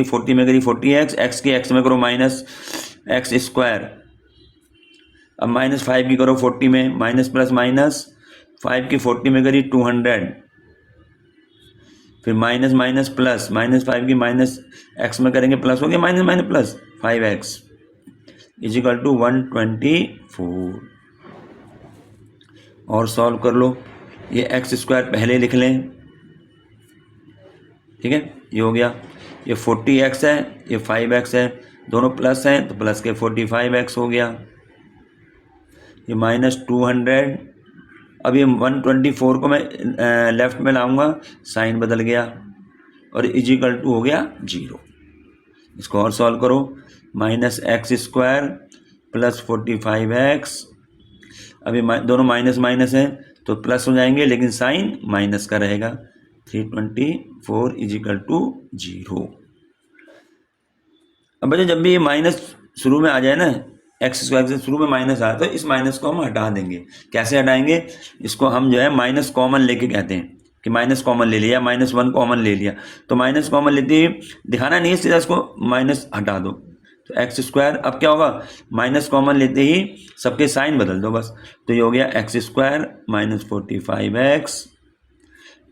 40 में करी 40x, x की x में करो माइनस एक्स स्क्वायर। अब माइनस 5 की करो 40 में, माइनस प्लस माइनस 5 की 40 में करी 200, फिर माइनस माइनस प्लस, माइनस 5 की माइनस एक्स में करेंगे प्लस हो गया, minus minus plus 5x is equal to 124। और सॉल्व कर लो, ये एक्स स्क्वायर पहले लिख लें। ठीक है, ये हो गया, ये 40x है, ये 5x है, दोनों प्लस हैं तो प्लस के 45x हो गया, ये माइनस 200। अब ये 124 को मैं लेफ्ट में लाऊंगा, साइन बदल गया और इजिकल टू हो गया 0। इसको और सॉल्व करो, minus x square plus 45x। अब ये दोनों माइनस माइनस हैं तो प्लस हो जाएंगे, लेकिन साइन माइनस का रहेगा। 324 इजिकल टू 0। अब बच्चों जब भी ये माइनस शुरू में आ जाए ना, एक्स स्क्वायर से शुरू में माइनस आया तो इस माइनस को हम हटा देंगे। कैसे हटाएंगे? इसको हम जो है माइनस कॉमन लेके कहते हैं कि माइनस कॉमन ले लिया, -1 कॉमन ले लिया, तो माइनस कॉमन लेते ही दिखाना नहीं है, सीधा इसको माइनस हटा दो तो एक्स स्क्वायर। अब क्या होगा? माइनस कॉमन लेते ही सबके साइन बदल दो बस, तो ये हो गया X square minus 45x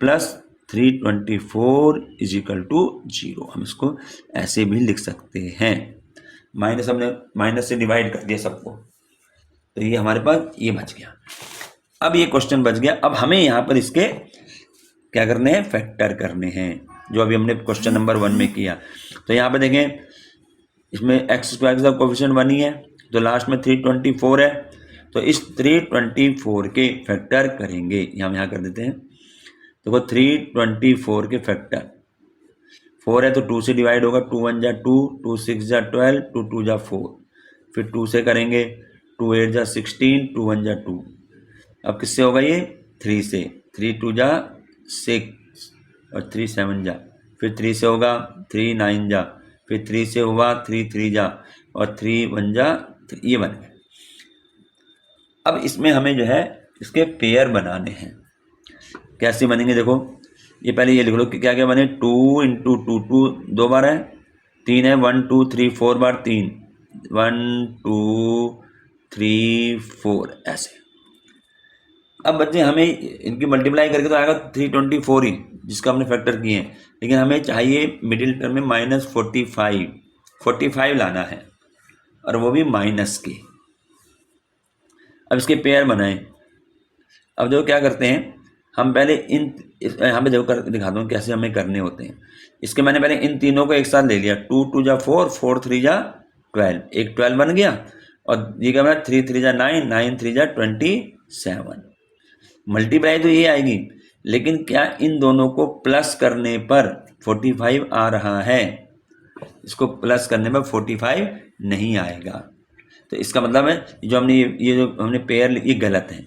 plus 324 is equal to 0। हम इसको ऐसे भी लिख सकते हैं, माइनस हमने माइनस से डिवाइड कर दिया सबको, तो ये हमारे पास ये बच गया। अब ये क्वेश्चन बच गया। अब हमें यहाँ पर इसके क्या करने हैं? फैक्टर करने हैं, जो अभी हमने क्वेश्चन नंबर 1 में किया। तो यहाँ पे देखें, इसमें एक्स स्क्वायर का कोफिशिएंट 1 ही है, तो लास्ट में 324 है, तो इस 324 के फैक्टर करेंगे। हम यहाँ कर देते हैं, देखो 324 के फैक्टर 4 है तो 2 से डिवाइड होगा, 2 1 जा 2, 2 6 जा 12, 2 2 जा 4, फिर 2 से करेंगे, 2 8 जा 16, 2 1 जा 2। अब किससे होगा ये? 3 से, 3 2 जा 6 और 3 7 जा, फिर 3 से होगा 3 9 जा, फिर 3 से होगा 3 3 जा और 3 1 जा 3, ये बन गए। अब इसमें हमें जो है इसके पेयर बनाने हैं। कैसे बनेंगे? देखो, ये पहले ये लिख लो कि क्या क्या बने। 2 इंटू 2 2 2 बार है, 3 है, 1 2 3 4 बार 3, 1 2 3 4 ऐसे। अब बच्चे हमें इनकी मल्टीप्लाई करके तो आएगा 324 ही, जिसका हमने फैक्टर किए हैं, लेकिन हमें चाहिए मिडिल टर्म में -45 लाना है, और वो भी माइनस के। अब इसके पेयर बनाएं। अब देखो क्या करते हैं, हम पहले यहाँ पे देखो कर दिखाता हूँ कैसे हमें करने होते हैं। इसके मैंने पहले इन तीनों को एक साथ ले लिया, 2 2 जा 4, 4 3 जा 12, एक 12 बन गया। और ये क्या बना, 3 3 जा 9, 9 3 जा 27। मल्टीप्लाई तो ये आएगी, लेकिन क्या इन दोनों को प्लस करने पर 45 आ रहा है? इसको प्लस करने पर 45 नहीं आएगा। तो इसका मतलब है जो हमने ये जो हमने पेयर ये गलत है।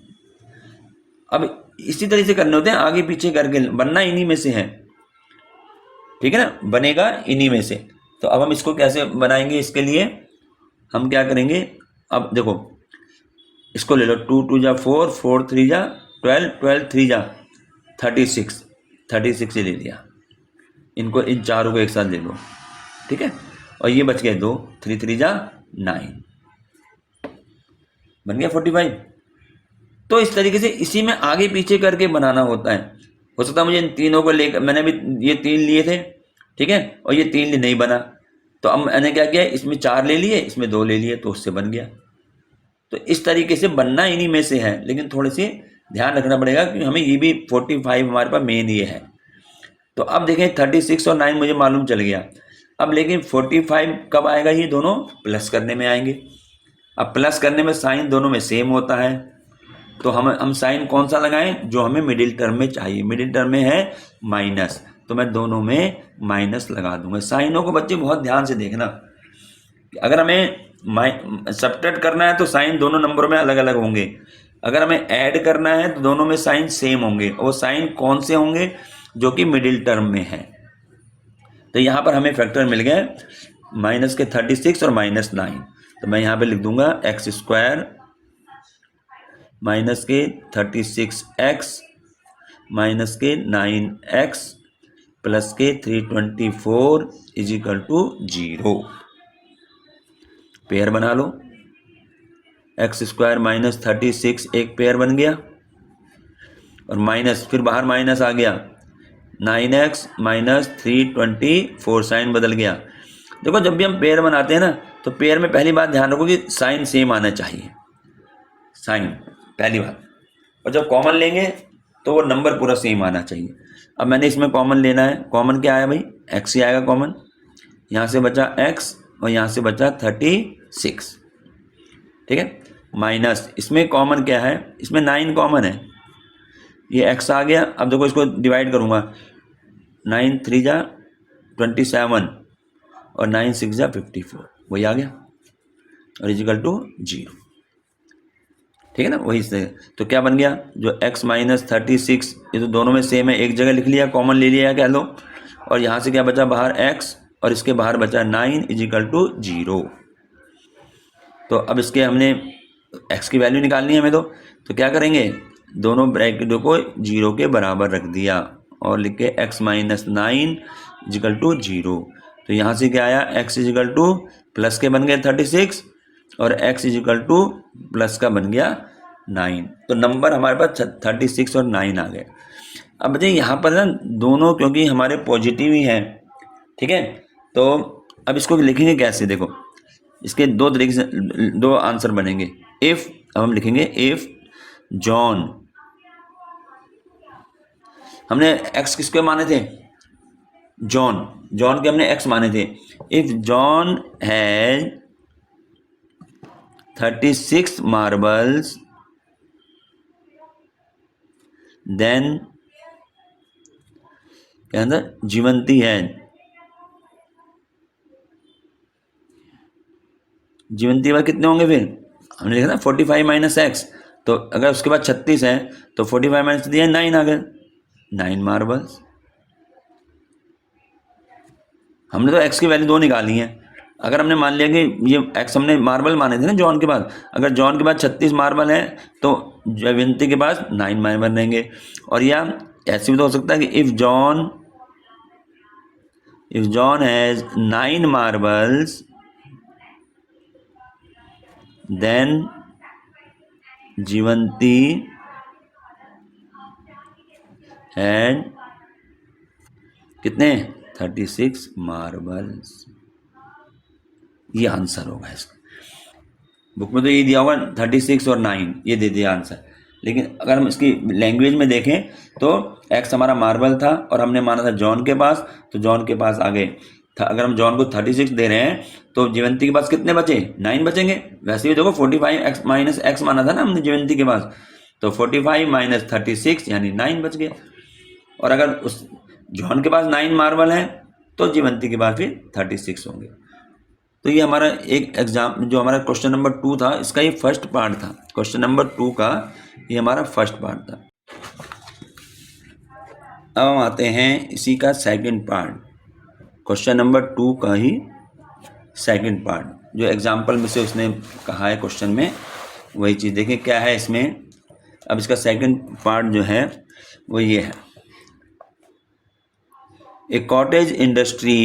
अब इसी तरह से करने होते हैं, आगे पीछे करके, बनना इन्हीं में से है, ठीक है ना, बनेगा इन्हीं में से। तो अब हम इसको कैसे बनाएंगे, इसके लिए हम क्या करेंगे, अब देखो इसको ले लो, 2 2 जा 4, 4 3 जा 12, 12 3 जा 36, 36 से ले लिया, इनको इन चारों को एक साथ ले लो, ठीक है। और ये बच गए 2, 3 3 जा 9, बन गया 45। तो इस तरीके से इसी में आगे पीछे करके बनाना होता है। हो सकता है मुझे इन तीनों को लेकर, मैंने भी ये 3 लिए थे, ठीक है, और ये 3 नहीं बना, तो अब मैंने क्या किया, इसमें 4 ले लिए, इसमें 2 ले लिए, तो उससे बन गया। तो इस तरीके से बनना इन्हीं में से है, लेकिन थोड़ी सी ध्यान रखना पड़ेगा कि हमें ये भी 45 हमारे पास मेन ये है। तो अब देखें 36 और 9 मुझे मालूम चल गया। अब लेकिन 45 कब आएगा, ये दोनों प्लस करने में आएंगे। अब प्लस करने में साइन दोनों में सेम होता है, तो हम साइन कौन सा लगाएं, जो हमें मिडिल टर्म में चाहिए। मिडिल टर्म में है माइनस, तो मैं दोनों में माइनस लगा दूंगा। साइनों को बच्चे बहुत ध्यान से देखना, अगर हमें सब्ट्रैक्ट करना है तो साइन दोनों नंबरों में अलग अलग होंगे, अगर हमें ऐड करना है तो दोनों में साइन सेम होंगे। और वो साइन कौन से होंगे, जो कि मिडिल टर्म में है। तो यहाँ पर हमें फैक्टर मिल गए माइनस के 36 और माइनस 9, तो मैं यहाँ पे लिख दूंगा एक्स स्क्वायर माइनस के 36x माइनस के 9x प्लस के 324 इजिकल टू 0। पेयर बना लो, एक्स स्क्वायर माइनस 36 एक पेयर बन गया, और माइनस फिर बाहर माइनस आ गया, 9x माइनस 324 साइन बदल गया। देखो जब भी हम पेयर बनाते हैं ना, तो पेयर में पहली बात ध्यान रखो कि साइन सेम आना चाहिए, साइन पहली बात। और जब कॉमन लेंगे तो वो नंबर पूरा सेम आना चाहिए। अब मैंने इसमें कॉमन लेना है, कॉमन क्या आया भाई, x ही आएगा कॉमन, यहाँ से बचा x और यहाँ से बचा 36, ठीक है। माइनस इसमें कॉमन क्या है, इसमें 9 कॉमन है, ये x आ गया। अब देखो इसको डिवाइड करूँगा, 9 3 जा 27 और 9 6 जा 54, वही आ गया, और इजिकल टू 0, ठीक है ना, वही से। तो क्या बन गया, जो x माइनस 36, ये तो दोनों में सेम है, एक जगह लिख लिया, कॉमन ले लिया कह लो, और यहाँ से क्या बचा बाहर x, और इसके बाहर बचा 9 इजिकल टू 0। तो अब इसके हमने x की वैल्यू निकालनी है हमें, तो क्या करेंगे, दोनों ब्रैकेटों को 0 के बराबर रख दिया और लिख के x माइनस 9 इजिकल टू 0। तो यहाँ से क्या आया, x इजिकल टू प्लस के बन गए 36 और x इजिकल टू प्लस का बन गया 9। तो नंबर हमारे पास 36 और 9 आ गए। अब बच्चे यहाँ पर ना दोनों क्योंकि हमारे पॉजिटिव ही हैं, ठीक है, तो अब इसको लिखेंगे कैसे, देखो इसके दो तरीके से दो आंसर बनेंगे। इफ़, अब हम लिखेंगे इफ़ जॉन, हमने x किसके माने थे, जॉन, जॉन के हमने x माने थे। If John has 36 marbles then क्या था, जीवंती है, जीवंती बार कितने होंगे, फिर हमने लिखा था 45 माइनस एक्स, तो अगर उसके बाद 36 है तो 45 माइनस दिया 9 आ गए, 9 मार्बल्स। हमने तो एक्स की वैल्यू 2 निकाली है। अगर हमने मान लिया कि ये एक्स हमने मार्बल माने थे ना जॉन के बाद, अगर जॉन के बाद 36 मार्बल है तो जयवंती के पास 9 मार्बल रहेंगे। और या ऐसे भी तो हो सकता है कि if John has 9 marbles then Jeevanti had कितने, 36 मार्बल्स। ये आंसर होगा इसका। बुक में तो ये दिया होगा 36 और 9, ये दे दिया आंसर। लेकिन अगर हम इसकी लैंग्वेज में देखें तो एक्स हमारा मार्बल था और हमने माना था जॉन के पास, तो जॉन के पास आ गए था। अगर हम जॉन को 36 दे रहे हैं तो जीवंती के पास कितने बचे? 9 बचेंगे। वैसे भी देखो 45 एक्स माइनस एक्स माना था ना हमने जीवंती के पास, तो 45 माइनस 36 यानी 9 बच गया। और अगर उस जॉन के पास 9 मार्बल है तो जीवंती के पास फिर 36 होंगे। तो ये हमारा एक एग्जाम जो हमारा क्वेश्चन नंबर 2 था, इसका ये फर्स्ट पार्ट था। क्वेश्चन नंबर 2 का ये हमारा फर्स्ट पार्ट था। अब हम आते हैं इसी का सेकंड पार्ट, क्वेश्चन नंबर 2 का ही सेकंड पार्ट, जो एग्जाम्पल में से उसने कहा है क्वेश्चन में, वही चीज़ देखें क्या है इसमें। अब इसका सेकंड पार्ट जो है वो ये है, a cottage industry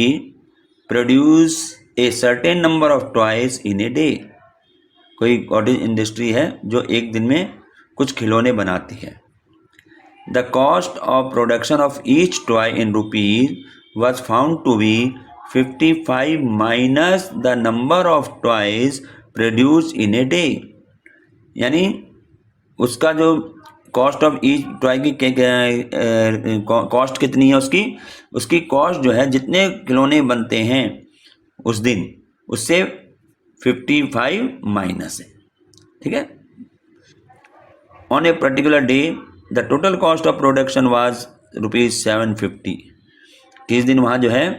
produce a certain number of toys in a day. कोई कॉटेज इंडस्ट्री है जो एक दिन में कुछ खिलौने बनाती है। The cost of production of each toy in rupees was found to be 55 minus the number of toys produce in a day. यानी उसका जो कॉस्ट ऑफ ईच टॉय की कॉस्ट कितनी है, उसकी कॉस्ट जो है जितने खिलौने बनते हैं उस दिन, उससे 55 माइनस है। ठीक है। On a particular day the total cost of production was ₹750। किस दिन वहाँ जो है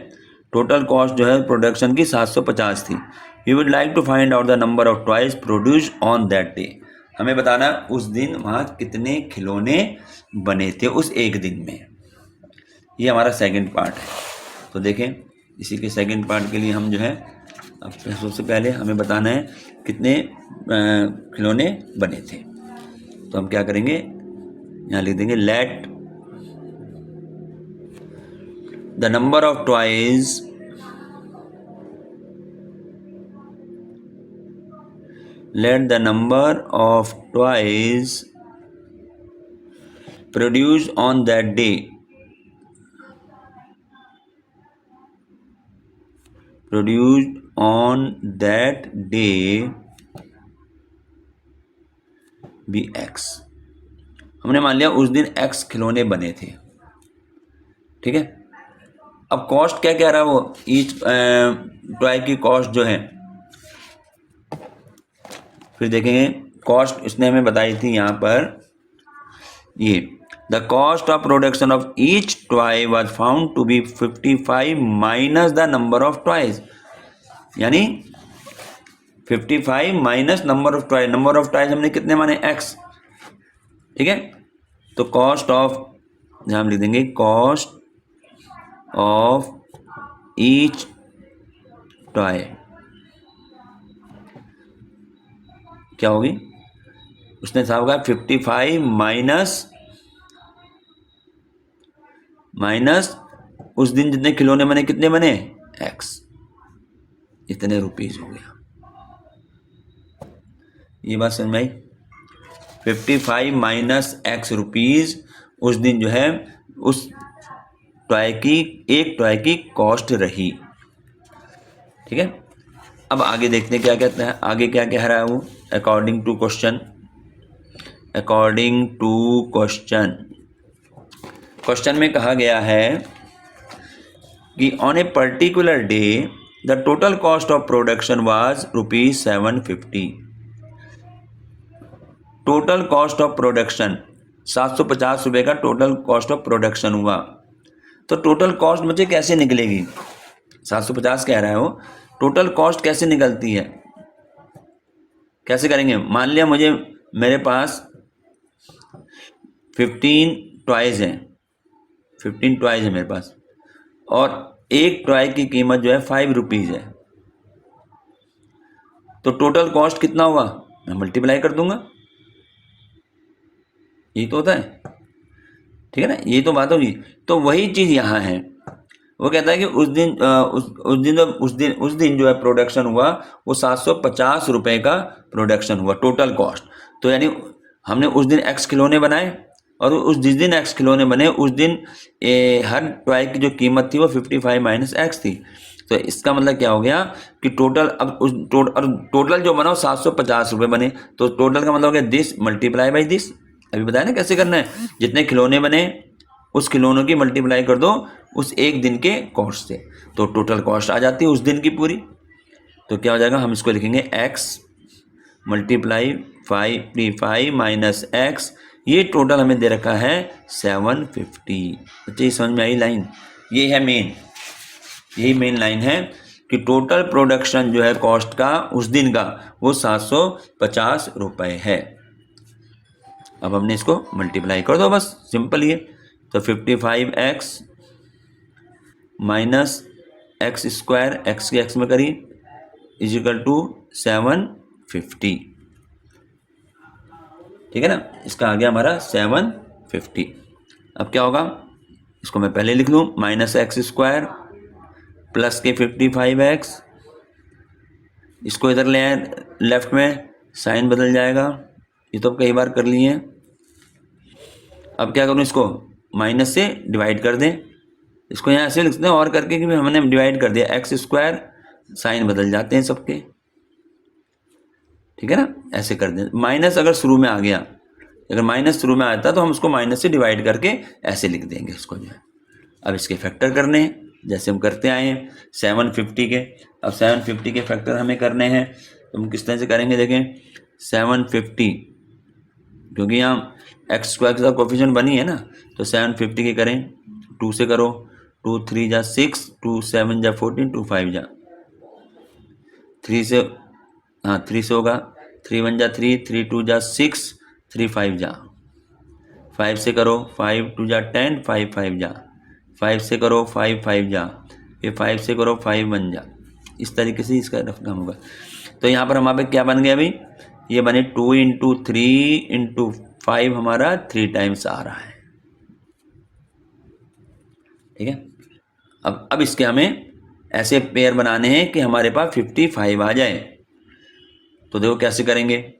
टोटल कॉस्ट जो है प्रोडक्शन की 750 थी। We would like to find out the number of toys produce on that day. हमें बताना उस दिन वहाँ कितने खिलौने बने थे उस एक दिन में। ये हमारा सेकंड पार्ट है। तो देखें इसी के सेकंड पार्ट के लिए हम जो है, अब सबसे पहले हमें बताना है कितने खिलौने बने थे। तो हम क्या करेंगे, यहाँ लिख देंगे late the number of toys produced on that day be X। हमने मान लिया उस दिन X खिलौने बने थे। ठीक है। अब कॉस्ट क्या कह रहा है वो, ईच टॉय की कॉस्ट जो है, फिर देखेंगे कॉस्ट इसने हमें बताई थी यहाँ पर, ये the cost of production of each toy was found to be 55 minus the number of toys. यानी 55 minus number of toy. Number of toys हमने कितने माने, X। ठीक है। तो कॉस्ट ऑफ, यहाँ हम लिख देंगे कॉस्ट ऑफ ईच टॉय क्या होगी, उसने साहब कहा 55 माइनस उस दिन जितने खिलौने बने, कितने बने, X, इतने रुपीज हो गया। ये बात समझ में आई। 55 माइनस X रुपीज उस दिन जो है उस टॉय की, एक टॉय की कॉस्ट रही। ठीक है। अब आगे देखते हैं क्या कहते हैं, आगे क्या कह रहा है वो। अकॉर्डिंग टू क्वेश्चन में कहा गया है कि on a particular day the total cost of production was ₹750। Total cost of production 750 रुपये का टोटल कॉस्ट ऑफ प्रोडक्शन हुआ। तो टोटल कॉस्ट मुझे कैसे निकलेगी, 750 कह रहा है वो, टोटल कॉस्ट कैसे निकलती है, कैसे करेंगे। मान लिया मेरे पास 15 टॉयज हैं, 15 टॉयज है मेरे पास, और एक टॉय की कीमत जो है 5 रुपीज़ है। तो टोटल कॉस्ट कितना हुआ, मैं मल्टीप्लाई कर दूंगा, यही तो होता है। ठीक है ना, यही तो बात होगी। तो वही चीज़ यहाँ है। वो कहता है कि उस दिन जो है प्रोडक्शन हुआ वो 750 रुपये का प्रोडक्शन हुआ टोटल कॉस्ट। तो यानी हमने उस दिन X खिलौने बनाए, और जिस दिन X खिलौने बने उस दिन हर टॉय की जो कीमत थी वो 55 माइनस X थी। तो इसका मतलब क्या हो गया कि टोटल, अब टोटल जो बना वो 750 रुपये बने। तो टोटल का मतलब हो गया दिस मल्टीप्लाई बाई दिस। अभी बताया ना कैसे करना है, जितने खिलौने बने उस खिलौनों की मल्टीप्लाई कर दो उस एक दिन के कॉस्ट से, तो टोटल कॉस्ट आ जाती है उस दिन की पूरी। तो क्या हो जाएगा, हम इसको लिखेंगे x मल्टीप्लाई 5 माइनस एक्स, ये टोटल हमें दे रखा है 750। अच्छा ये समझ में आई लाइन, ये है मेन, यही मेन लाइन है कि टोटल प्रोडक्शन जो है कॉस्ट का उस दिन का वो 750 रुपये है। अब हमने इसको मल्टीप्लाई कर दो, बस सिंपल ही है। तो 55x minus x square, x की एक्स में करी, इजिकल टू 750। ठीक है ना, इसका आ गया हमारा 750। अब क्या होगा, इसको मैं पहले लिख लूँ, माइनस एक्स स्क्वायर प्लस के 55x, इसको इधर ले आए लेफ्ट में, साइन बदल जाएगा, ये तो कई बार कर लिए हैं। अब क्या करूँ, इसको माइनस से डिवाइड कर दें, इसको यहाँ ऐसे लिखते हैं और करके कि हमने डिवाइड कर दिया, एक्स स्क्वायर, साइन बदल जाते हैं सबके, ठीक है ना, ऐसे कर दें। माइनस अगर शुरू में आ गया, अगर माइनस शुरू में आता तो हम उसको माइनस से डिवाइड करके ऐसे लिख देंगे इसको जो है। अब इसके फैक्टर करने हैं जैसे हम करते आए हैं 750 के। अब 750 के फैक्टर हमें करने हैं, तो हम किस तरह से करेंगे, देखें 750, क्योंकि यहाँ एक्स स्क्वायर के साथ कोफिशिएंट बनी है ना, तो 750 के करें, 2 से करो, 2 3 जा 6, 2 7 जा 14, 2 5 जा 3 से, हाँ 3 से होगा, 3 1 जा 3, 3 2 जा 6, 3 5 जा, 5 से करो, 5 2 जा 10, 5 5 जा, 5 से करो, 5 5 जा, फिर 5 से करो, 5 1 जा, इस तरीके से इसका रफ काम होगा। तो यहाँ पर हमारे पे क्या बन गया अभी, ये बने 2 इंटू 3 इंटू 5, हमारा 3 टाइम्स आ रहा है। ठीक है, अब इसके हमें ऐसे पेयर बनाने हैं कि हमारे पास 55 आ जाए। तो देखो कैसे करेंगे,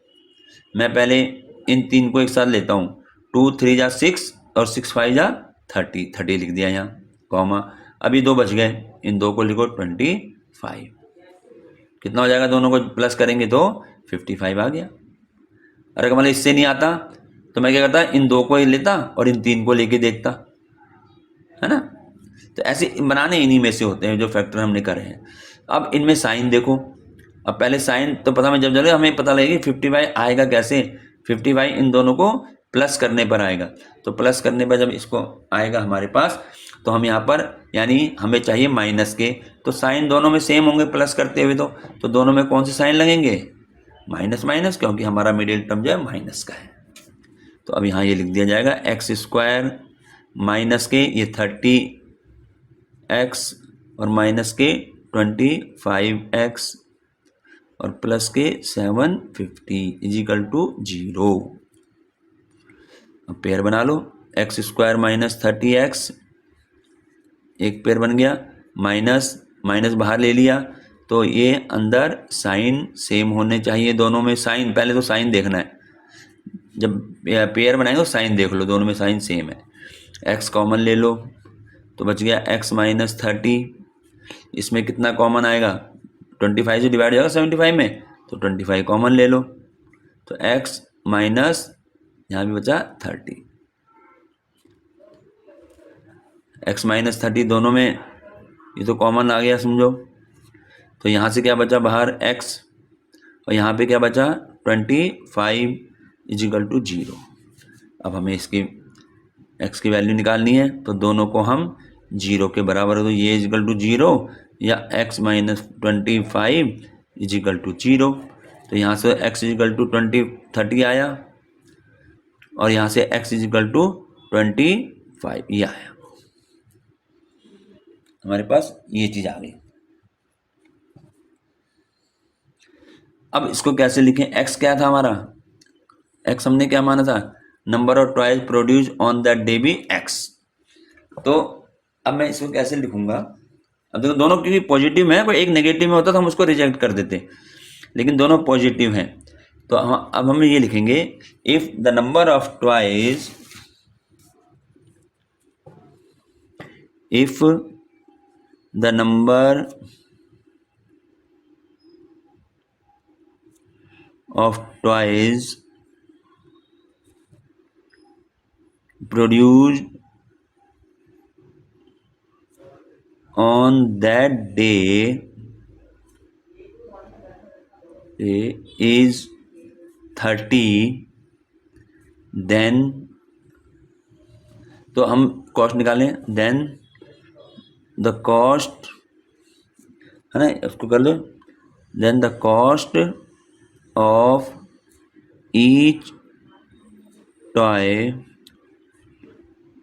मैं पहले इन तीन को एक साथ लेता हूँ, 2 3 जा 6 और 6 5 जा 30, 30 लिख दिया यहाँ, कॉमा, अभी 2 बच गए, इन 2 को लिखो 25, कितना हो जाएगा, दोनों को प्लस करेंगे तो 55 आ गया। अगर मतलब इससे नहीं आता तो मैं क्या करता, इन 2 को ही लेता और इन 3 को लेके देखता, है ना। तो ऐसे बनाने इन्हीं में से होते हैं जो फैक्टर हमने करे हैं। अब इनमें साइन देखो, अब पहले साइन तो पता में जब चले हमें पता लगेगा 55 आएगा कैसे, 55 इन दोनों को प्लस करने पर आएगा। तो प्लस करने पर जब इसको आएगा हमारे पास, तो हम यहाँ पर यानी हमें चाहिए माइनस के, तो साइन दोनों में सेम होंगे प्लस करते हुए, तो दोनों में कौन से साइन लगेंगे, माइनस माइनस, क्योंकि हमारा मिडिल टर्म जो है माइनस का है। तो अब यहाँ ये लिख दिया जाएगा एक्स स्क्वायर माइनस के ये 30x और माइनस के 25x और प्लस के 750 इजिकल टू 0। अब पेयर बना लो, एक्स स्क्वायर माइनस 30x, एक पेयर बन गया, माइनस माइनस बाहर ले लिया, तो ये अंदर साइन सेम होने चाहिए दोनों में, साइन पहले तो साइन देखना है, जब पेयर बनाएंगे तो साइन देख लो दोनों में साइन सेम है। एक्स कॉमन ले लो, तो बच गया एक्स माइनस 30, इसमें कितना कॉमन आएगा, 25 से डिवाइड हो जाएगा 75 में, तो 25 कॉमन ले लो, तो एक्स माइनस यहाँ भी बचा 30, एक्स माइनस 30 दोनों में, ये तो कॉमन आ गया समझो। तो यहाँ से क्या बचा बाहर एक्स, और यहाँ पे क्या बचा 25 इजिकल टू 0। अब हमें इसकी एक्स की वैल्यू निकालनी है, तो दोनों को हम 0 के बराबर हो, तो ये इजिकल टू 0 या एक्स माइनस 25 इजिकल टू 0। तो यहाँ से एक्स इजिकल टू 30 आया और यहाँ से एक्स इजिकल टू 25 ये आया, हमारे पास ये चीज़ आ गई। अब इसको कैसे लिखें, एक्स क्या था हमारा, एक्स हमने क्या माना था, number of toys produce on that day be X. तो अब मैं इसको कैसे लिखूंगा, अब देखो दोनों क्योंकि पॉजिटिव है, कोई एक नेगेटिव में होता तो हम उसको रिजेक्ट कर देते, लेकिन दोनों पॉजिटिव हैं, तो अब हम ये लिखेंगे, if the number of toys, if the number of toys produced on that day is 30, then तो हम कॉस्ट निकालें, देन द कॉस्ट है ना, उसको कर लो, then the cost of each toy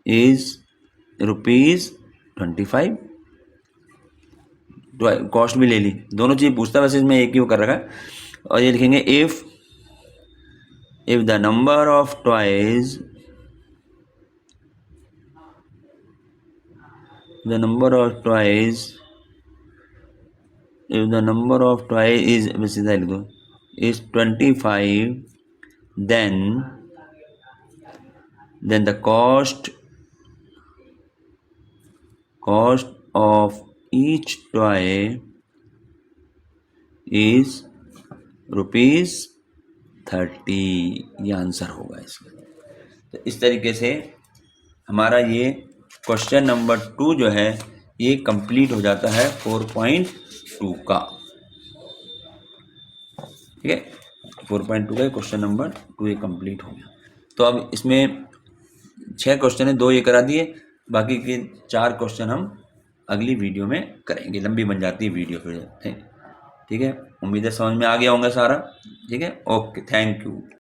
is ₹25। Cost भी ले ली, दोनों चीज़ पूछता, वैसे इसमें एक ही वो कर रखा है। और ये लिखेंगे if the number of toys is सीधा लिख दो, is 25, then the cost of each toy is ₹30। ये आंसर होगा इसका। तो इस तरीके से हमारा ये क्वेश्चन नंबर 2 जो है ये कंप्लीट हो जाता है 4.2 का। ठीक है, 4.2 का क्वेश्चन नंबर 2 ये कंप्लीट हो गया। तो अब इसमें 6 क्वेश्चन है, 2 ये करा दिए, बाकी के 4 क्वेश्चन हम अगली वीडियो में करेंगे, लंबी बन जाती है वीडियो फिर। ठीक है, उम्मीद है समझ में आ गया होगा सारा। ठीक है, ओके, थैंक यू।